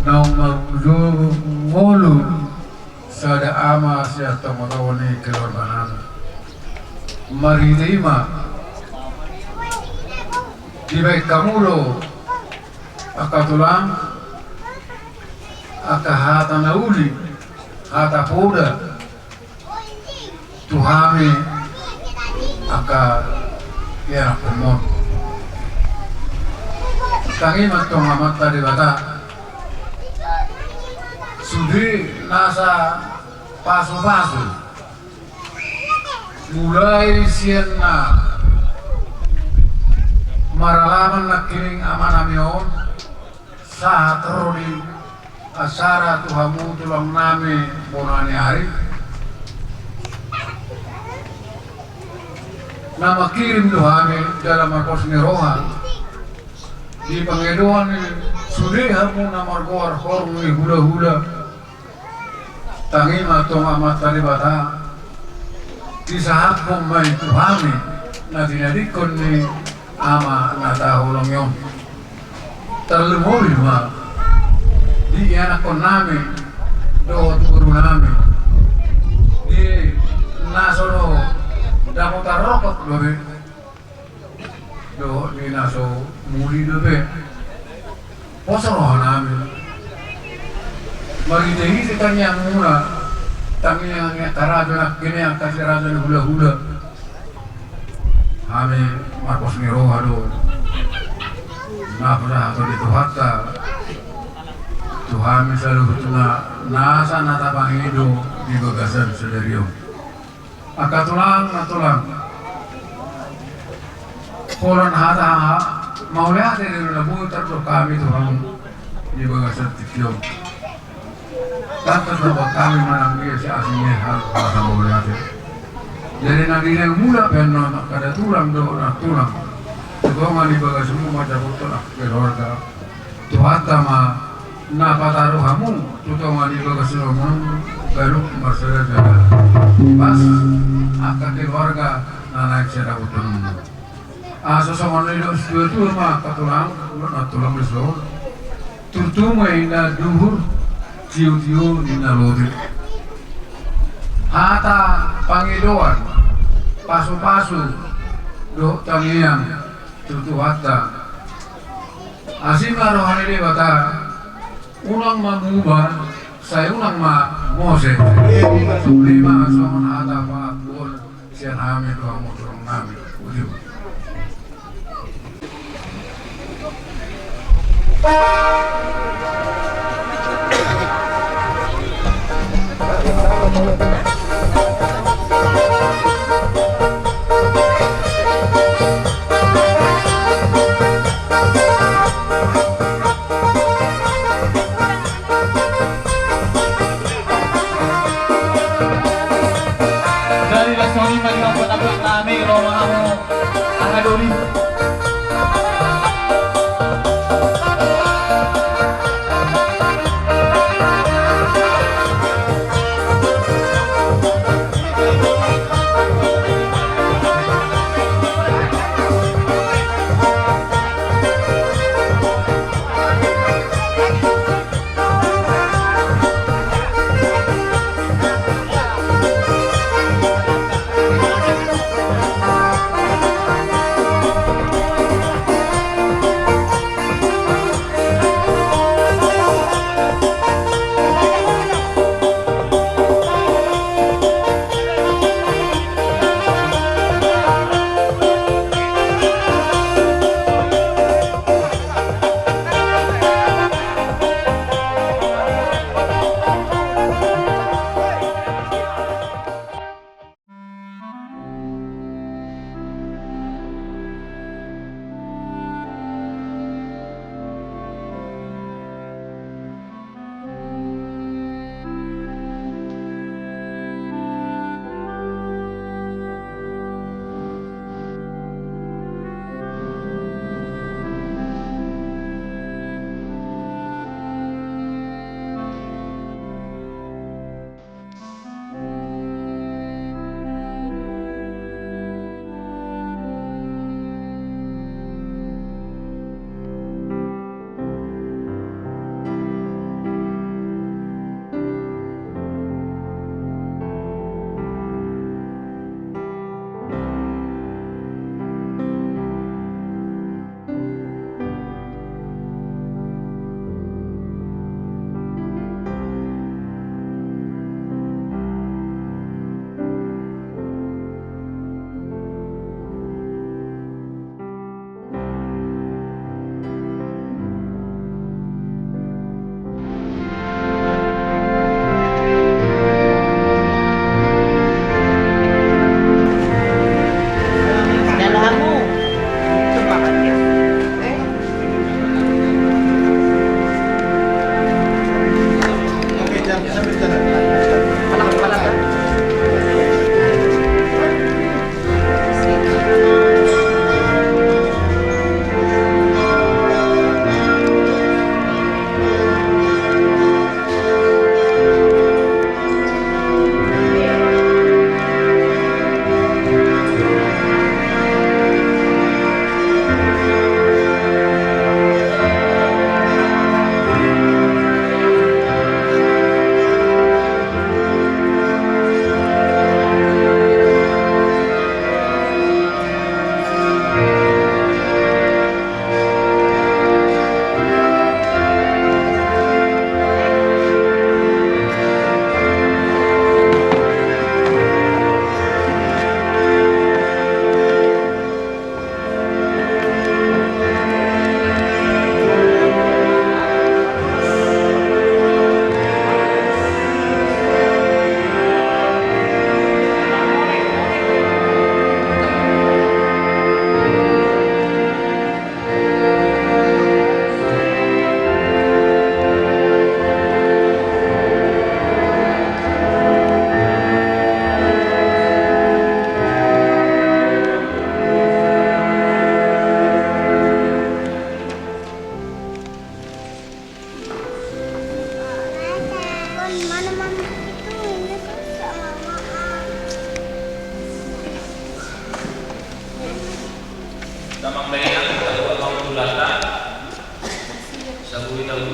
marudu ngolu sada ama siya tamatawani kelorbanan maridima di baik kamulo akatulang akahata nauli hata poda tuhami aka ya kumon tangi matong amat tadi bata sudi nasa pasu-pasu mulai siena maralaman na kining amanamion sa terodi asara tuhamu tulang nami bonani hari nama kirim tuhami dalam markos ni rohan di pengedoan ni sudi hamu nama margor horung ni hula-hula tangi matong amat tadi bata di saat pemai tuhami na dinadikon ni ama natahulong yon terlemuri ma di anak kon namin doon guru namin di nasono damo tarokot lobe do di naso muli lobe posoro namin magitehi si kanyang muna tangi yang karado nak kini yang kasih rado ni hula-hula kami Marcos Niro hado na pernah atau itu hatta Tuhan selalu betuna nasa nata pangido di bagasan sederio akatulang natulang koran hata mau lihat dari labu terus kami Tuhan di bagasan tikio tanpa sebab kami menangis si aslinya hal bahasa mau lihat jadi nanti yang mula penon kada tulang do nak tulang sekongan di bagas semua macam betul nak keluarga tuata ma na pataruh hamu tutongan di bagas semua baru masalah jalan pas akan keluarga naik secara betul sosok itu dua mah katulang nak tulang besar tutumai na duhur tiu di nalodi hata pangidoan pasu-pasu do tangiang tutu hatta asima rohani de bata ulang mengubah saya ulang ma mose lima sohon hata pa bol sian hami do amu turung nami udiu dari Lasoni Maria Bonabut Nami Roma Amu Angadori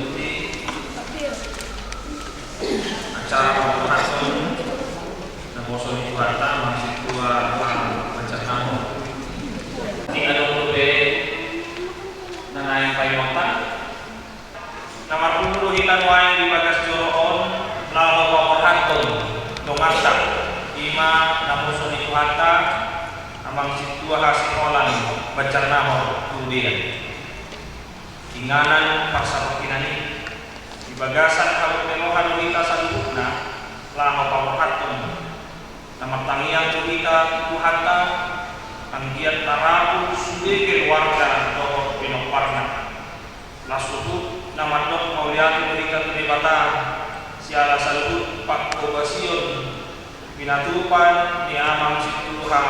mengikuti acara pemberhentian dan poso itu harta masih tua bencana. Ini ada untuk nanai payota. Nomor 10 hitan wae di bagas joroon lalu pemberhentian domasak. Ima namusun itu harta amang situa hasil olan bencana kemudian. Inganan pasar kinani di bagasan kalau melohan kita sadukna laho pamorhatun nama tangian kita kuhata tanggian tarapu sudeke warga dohor pinoparna lasutu nama dok mauliati mereka tunibata siala salud pak kobasion binatupan di amang situha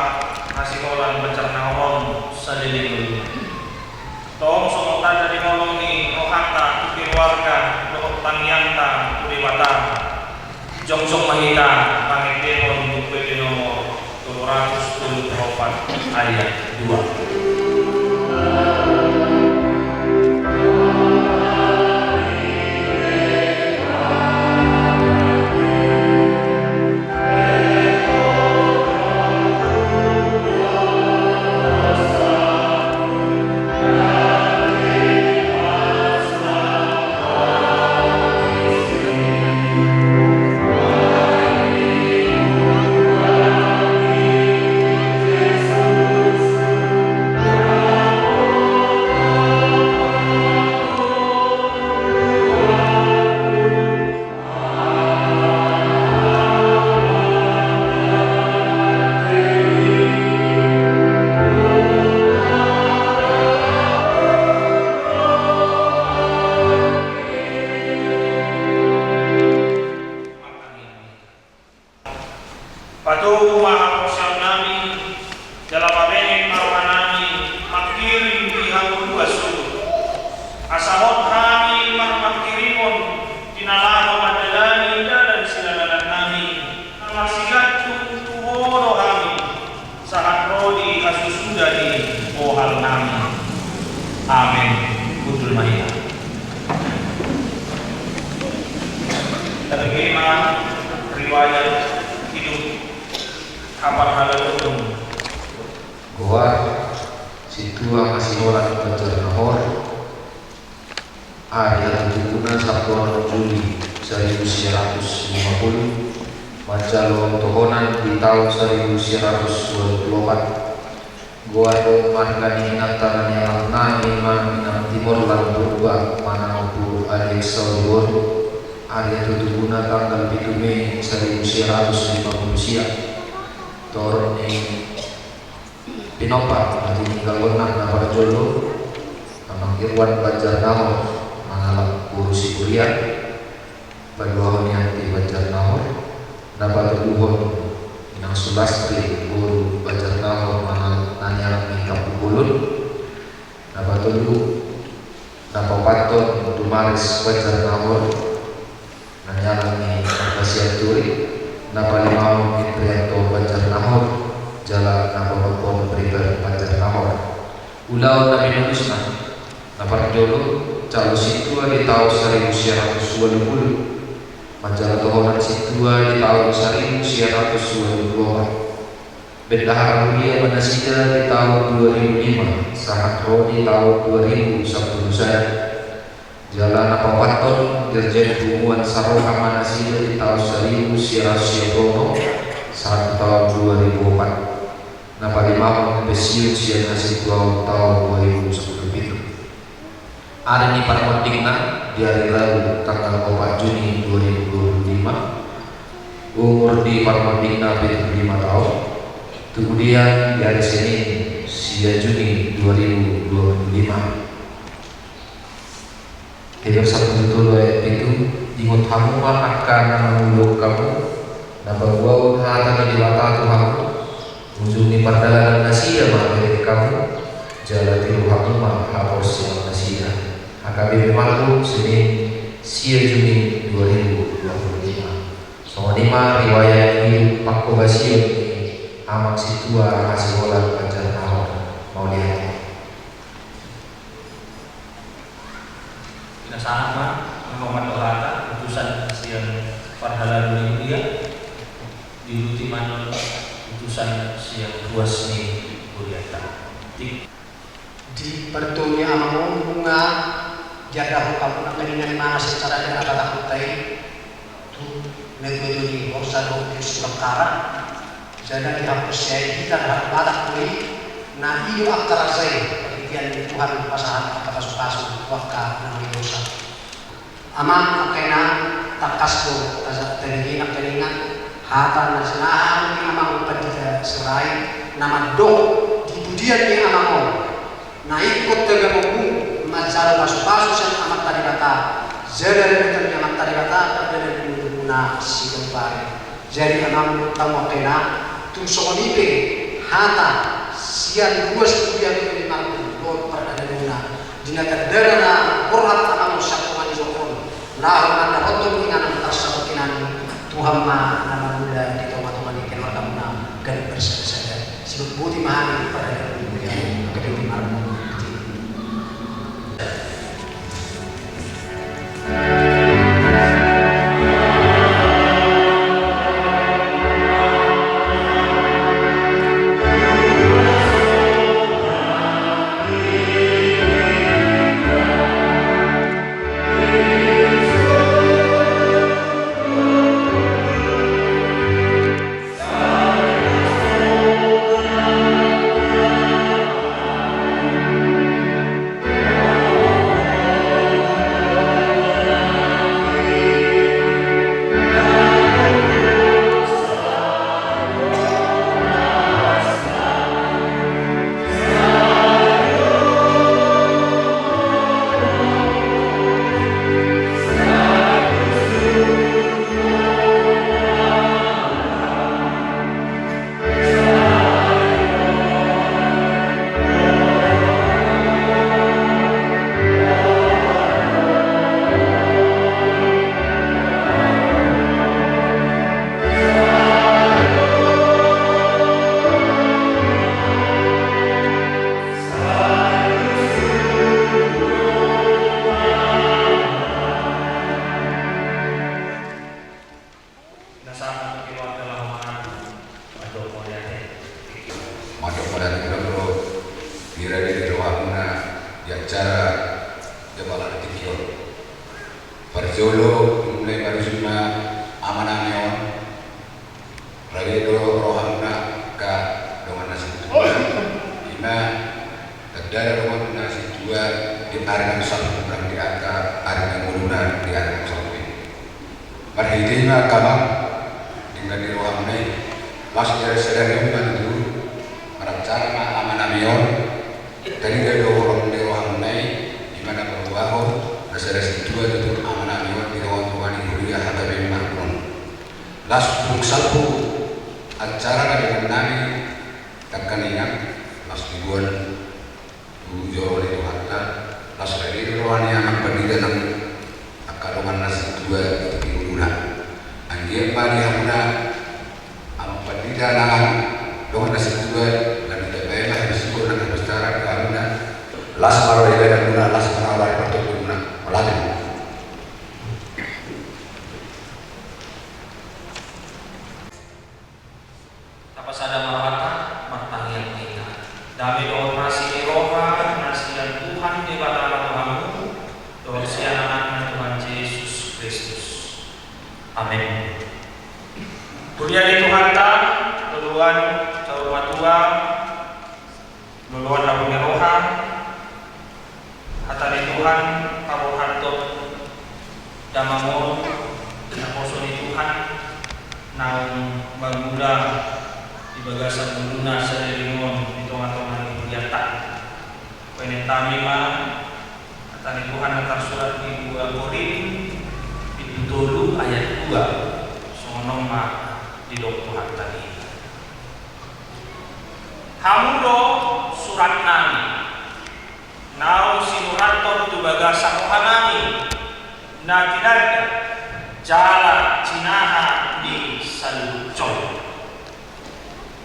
hasikolan becerna orang sadelikul tong somotan dari ngolong ni rohata tuki warga dohok tangyanta kuribata jongsong mahita pangitipon bukti nomor 274 ayat 2. Patuh maha posal nami dalam abene marwanami makirim dihangun wasu asahot kami makirimon tinalaho madalani dan silalalan nami amasigat tuhoro kami saat rodi asusudani ohal nami amin kudul mahina terima riwayat kapal halaludung Goa situa masih orang Banjarnahor ayat 7 Sabtu Juli 1950 Majalong Tohonan di tahun 1924 Goa margani nataran yang nani minang timur lan berubah mana upu adik saudiwon ayat 7 tanggal 7 Mei 1950 siang Tor ning Pinopa nanti tinggal wenang na para jolo amang Irwan Banjarnahor mangalak urusi kuliah baduahon yanti Banjarnahor dapat duhon nang Sulastri guru Banjarnahor mangalak nanyang mingkap bulun dapat dulu dapat paton Dumaris Banjarnahor nanyang ni Kasian Turi dapat limau Prianto Banjarnahor jalan Nabapon Priber Banjarnahor ulau Nabi Nusna dapat jolo calo situa di tahun 1920 majalah tohonan situa di tahun 1924 bendahara mulia Manasida di tahun 2005 sangat roh di tahun 2000 Sabtu saya jalan Napawaton Dirjen Hubungan Saroha Manasida di tahun 1900 saat tahun 2004 Napalimahon Besiun Sian Nasib tahun 2010 ada di Parmodingna di hari Rabu tanggal 4 Juni 2025 umur di Parmodingna 5 tahun kemudian di hari Senin 9 Juni 2025 Hidup satu betul itu dimut kamu akan mengulung kamu dapat buat hati di mata Tuhan ujungi perdagangan nasiya dari kamu jalan tiru kamu hapus yang nasiya AKBP Maluku Senin 9 Juni 2025 Soal 5 riwayat ini Pak Kobasio amak situa hasil olah Banjarnahor mau lihat sama Muhammad Dohata utusan siang Parhala Dunia diluti manon utusan siang Buasni Buryata di pertunya among bunga jadah kamu nak keningan mana secara dengan kata kutai tu negeri ni orsado diselekara jadi dihapus saya kita dapat badak kui nah iyo akar saya penelitian Tuhan pasahan kata sukasu wakka nama dosa aman akena takasdo azab telingan telingan hata nasional ni amang pada serai nama do dibudian ni amang nah ikut tegamu masalah pasu-pasu yang amat tadi kata jadi yang amat tadi kata ada di guna si kembali jadi amang tamu kena tu sonipe hata sian dua sekian ini mampu buat perdana guna jika terderana kurang amang syakuman jokon lalu anda untuk ingat tersabukinan Tuhan ma nama muda di tomat-tomat ikan warga muna dan bersama-sama sebut budi mahani perdana guna kedua marmu Jala Cinaha di Salucong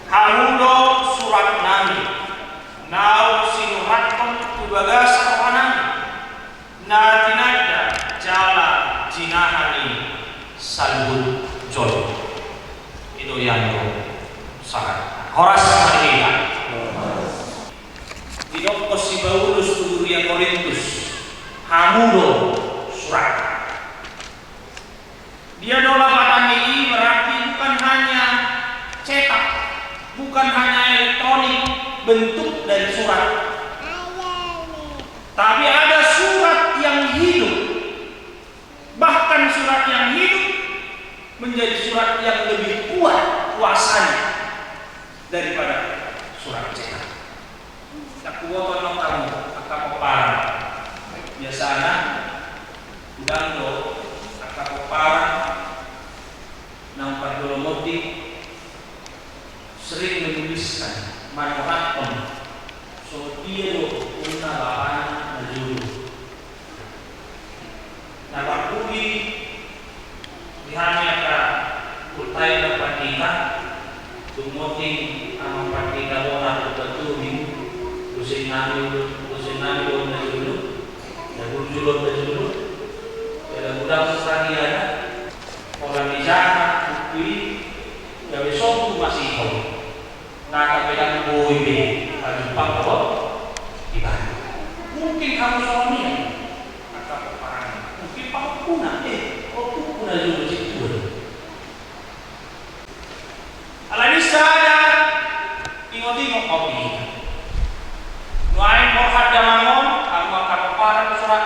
Hamudo surat nami Nau sinuhaton tubagasa wanami Na tinada sinahani salbut jol itu yang sangat horas marina dinokos si Paulus Turia Korintus hamudo surat dia dola batani berarti bukan hanya cetak, bukan hanya elektronik bentuk dari surat, tapi ada surat yang hidup. Bahkan surat yang hidup menjadi surat yang lebih kuat kuasanya daripada surat cetak. Tak kuat orang kamu akan peparang biasanya udang do akan peparang nampak dulu motif sering menuliskan manfaat so dia do una bahan dulu. Nah, Pakuli dihanya ka ultai na patika tumuting ang patika mo na tutubing kusin namin doon na dulu nagululot na dulu kaya mudah sahiya orang di sana Pakuli ya besok tu masih kau nak pegang boy be ada pakko di bawah mungkin kamu suaminya kuna kuna juga situ. Alani sada ingot-ingot kopi. Nuain morhat damangon kamu akan para surat.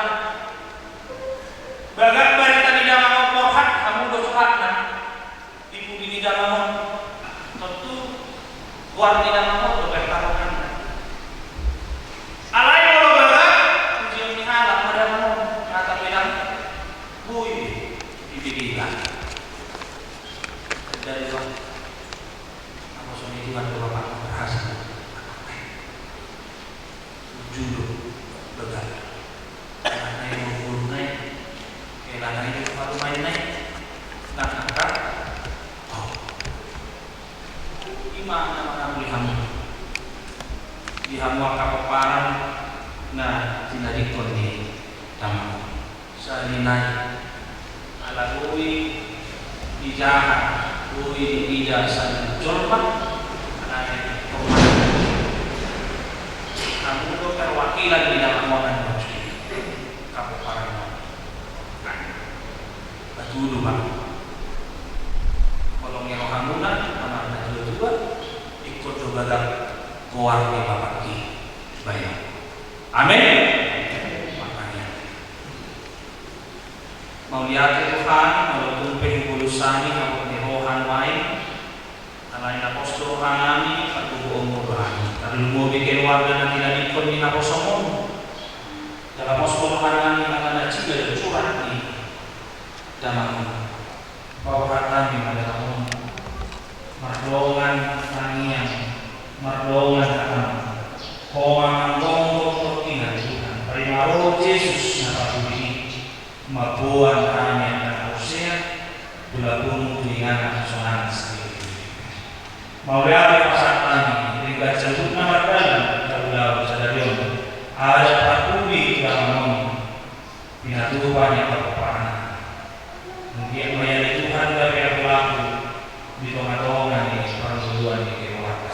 Bagat barita di damangon morhat kamu dosuratna. Ibu di damangon tentu luar di damangon lebih taruhan. Alai kalau bagat ujian nihala pada damangon kata bilang Bui dibilang dari Tuhan apa suami Tuhan Bapak berhasil judul begal karena yang membunuh naik karena yang baru main naik nak angkat gimana mana melihatmu dihamu akap peparan nah tidak dikoni tamu salinai ala kui ijahat kui ijazah jorba ana kamu itu perwakilan di dalam monan kamu parang batu bang kalau ngero hamunan anak dua ikut coba dak keluarga bapak ki baik amin. Mau lihat Tuhan, mau tumpeng bulusani, mau dirohan lain, alain apostol rohanani, aku umur rohani. Kalau mau bikin warga nanti tidak ikut di naposomon, dalam apostol rohanani akan ada juga curhat di dalam bahwa kami adalah merdongan tangian, merdongan akan komangan tongkol ingat Tuhan. Terima Yesus napa ini. Mabuan kami akan usia Bulabung dengan soal sendiri mau lihat pasal kami jika sebut nama dalam terlalu sadarion ada Pakuli dalam binatuan yang berperan mungkin melayani Tuhan dari yang pelaku di tengah-tengah di perjuangan di keluarga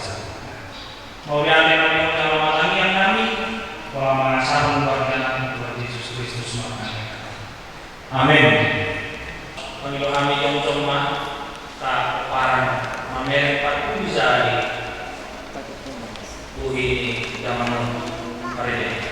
mau lihat yang dalam yang kami bahwa mengasah memperkenalkan Tuhan Yesus Kristus amin. Panggilan kami yang utama tak parang mamer patu bisa di uhi zaman hari ini.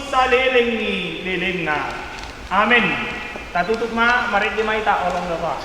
saliling ni liling na. Amin. Tatutup ma, marit di maita olong dapat.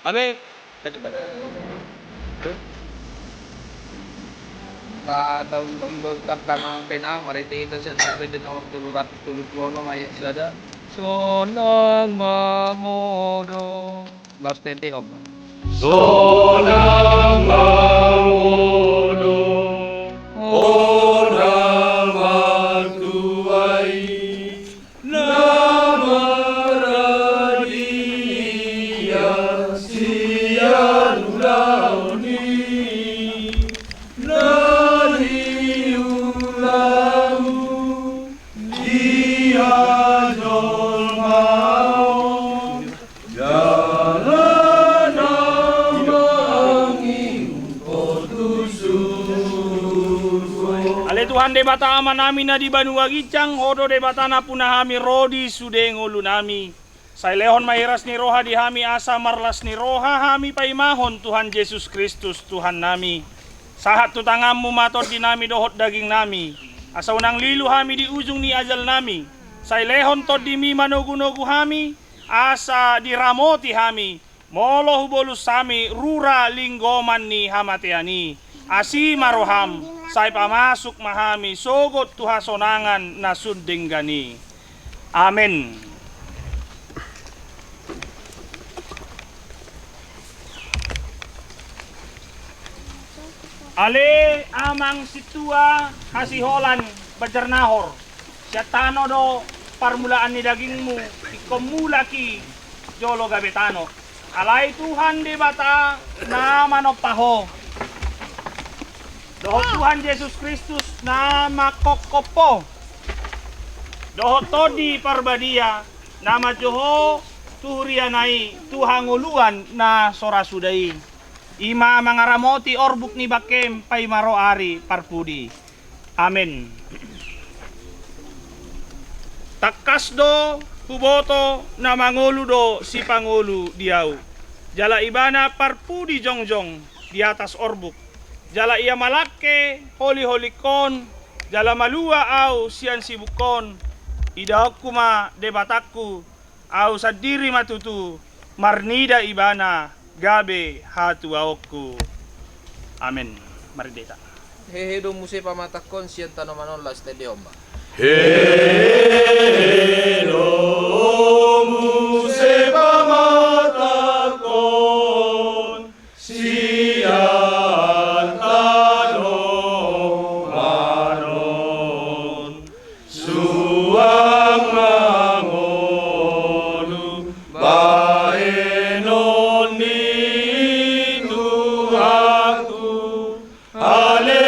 Amin. Tahu tentang pena mariti itu sampai di nomor 770 ayat selada. Sonang mamodo. Last nanti om. Sonang mamodo. Orang mantuai. Nama radia Tuhan debata ama nami na di banua gicang, hodo debata na punah hami rodi sude ngulu nami. Say lehon mahiras ni roha di hami asa marlas ni roha hami paimahon Tuhan Yesus Kristus Tuhan nami. Sahat tu tanganmu matot di nami dohot daging nami. Asa unang lilu hami di ujung ni ajal nami. Say lehon tod di mi manogu-nogu hami, asa di ramoti hami. Molo hubolus sami rura linggoman ni hamatiani. Asi maroham, say pamasuk mahami, sogot tuha sonangan na sunding gani. Amen. Ale amang situa hasiholan bajernahor. Syatano do parmulaan ni dagingmu, ikomulaki jolo gabetano. Alay Tuhan di bata na manopaho. Dohot Tuhan Yesus Kristus na makokopo. Dohot todi parbadia nama Joho tuhurianai tuhanguluan na sorasudai. Ima mangaramoti orbuk ni bakem pay maro ari parpudi. Amen. Takas do huboto na mangulu do si Pangulu diau. Jala ibana parpudi jongjong di atas orbuk. Jala ia malake holi-holikon, jala malua au sian sibukon. Idahok kuma debataku au sadiri matutu marnida ibana gabe hatu aokku. Amen. Mari deta. Hehe do muse pamatakon sian tanomanon la stadium. Hehe do muse pamatakon sian tanomanon suang mangonu baenon ni Tuhanku. Haleluya,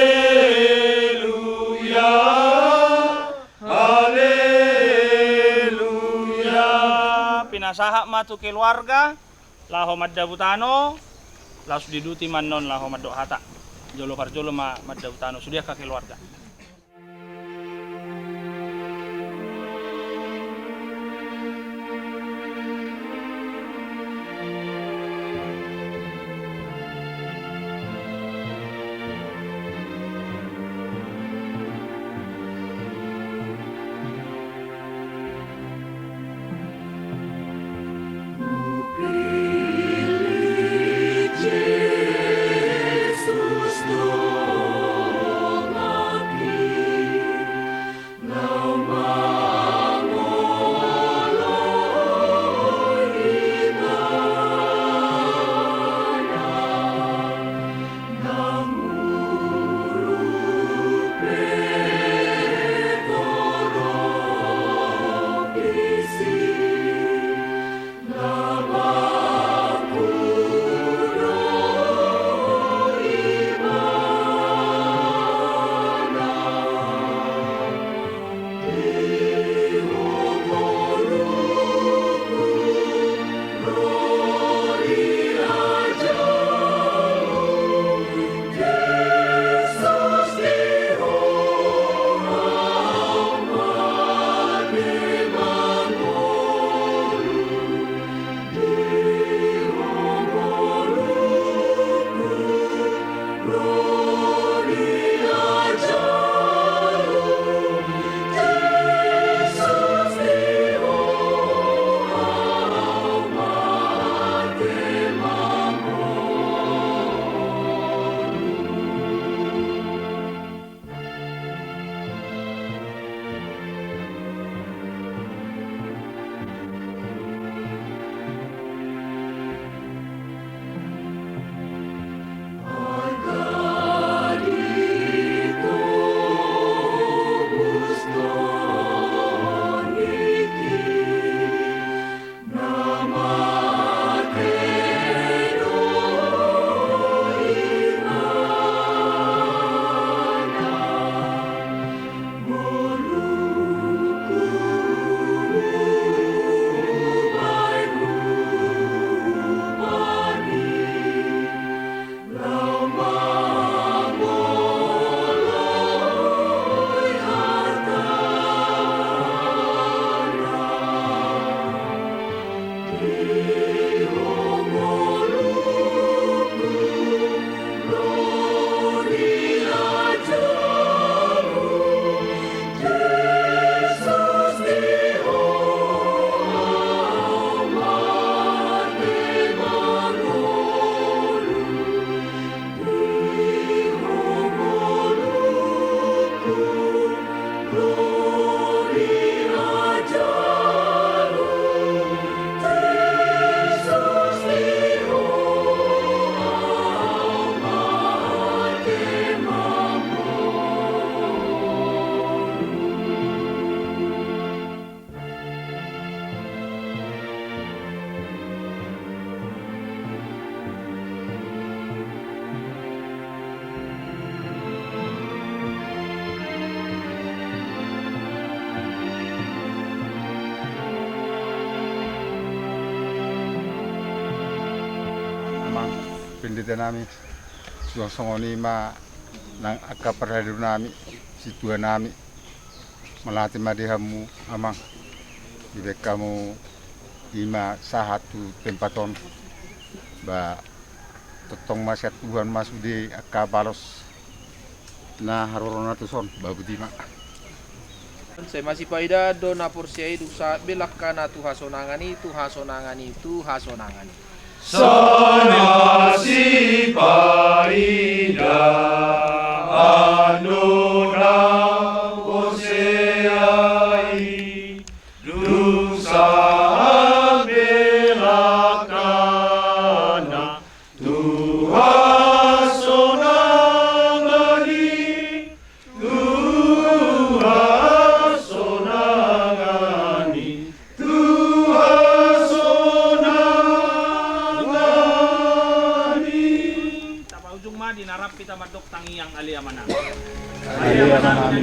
haleluya. Pinasaha matu keluarga laho maddabutano lasu diduti mannon laho maddo hata jolo farjolo ma maddabutano sudia ka keluarga. Jesus, no, amang pendeta nami suang songoni ma nang aka perhadu nami situa nami melati madihamu amang ibek kamu ima sahatu tempaton ba totong masyat Tuhan masudi aka balos na harorona tuson babutima. Saya masih paida do napur siai dusa belakana tu hasonangani tu hasonangani. Sana si paida anuna poseai dusa belakana tu hasonangani dinarap kita madok tangi yang alia mana. Alia mana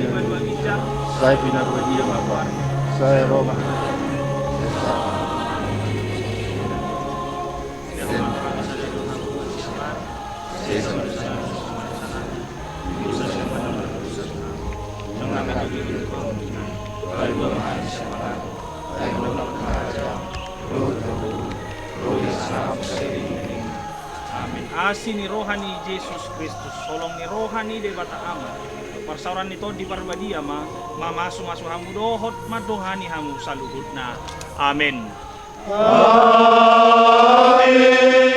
saya bina dia bapak saya Roma. Asi ni rohani Yesus Kristus, solong ni rohani de bata ama. Parsauran nito di parbadia mamasu hamu dohot madohani hamu saluhutna. Amin. Amin.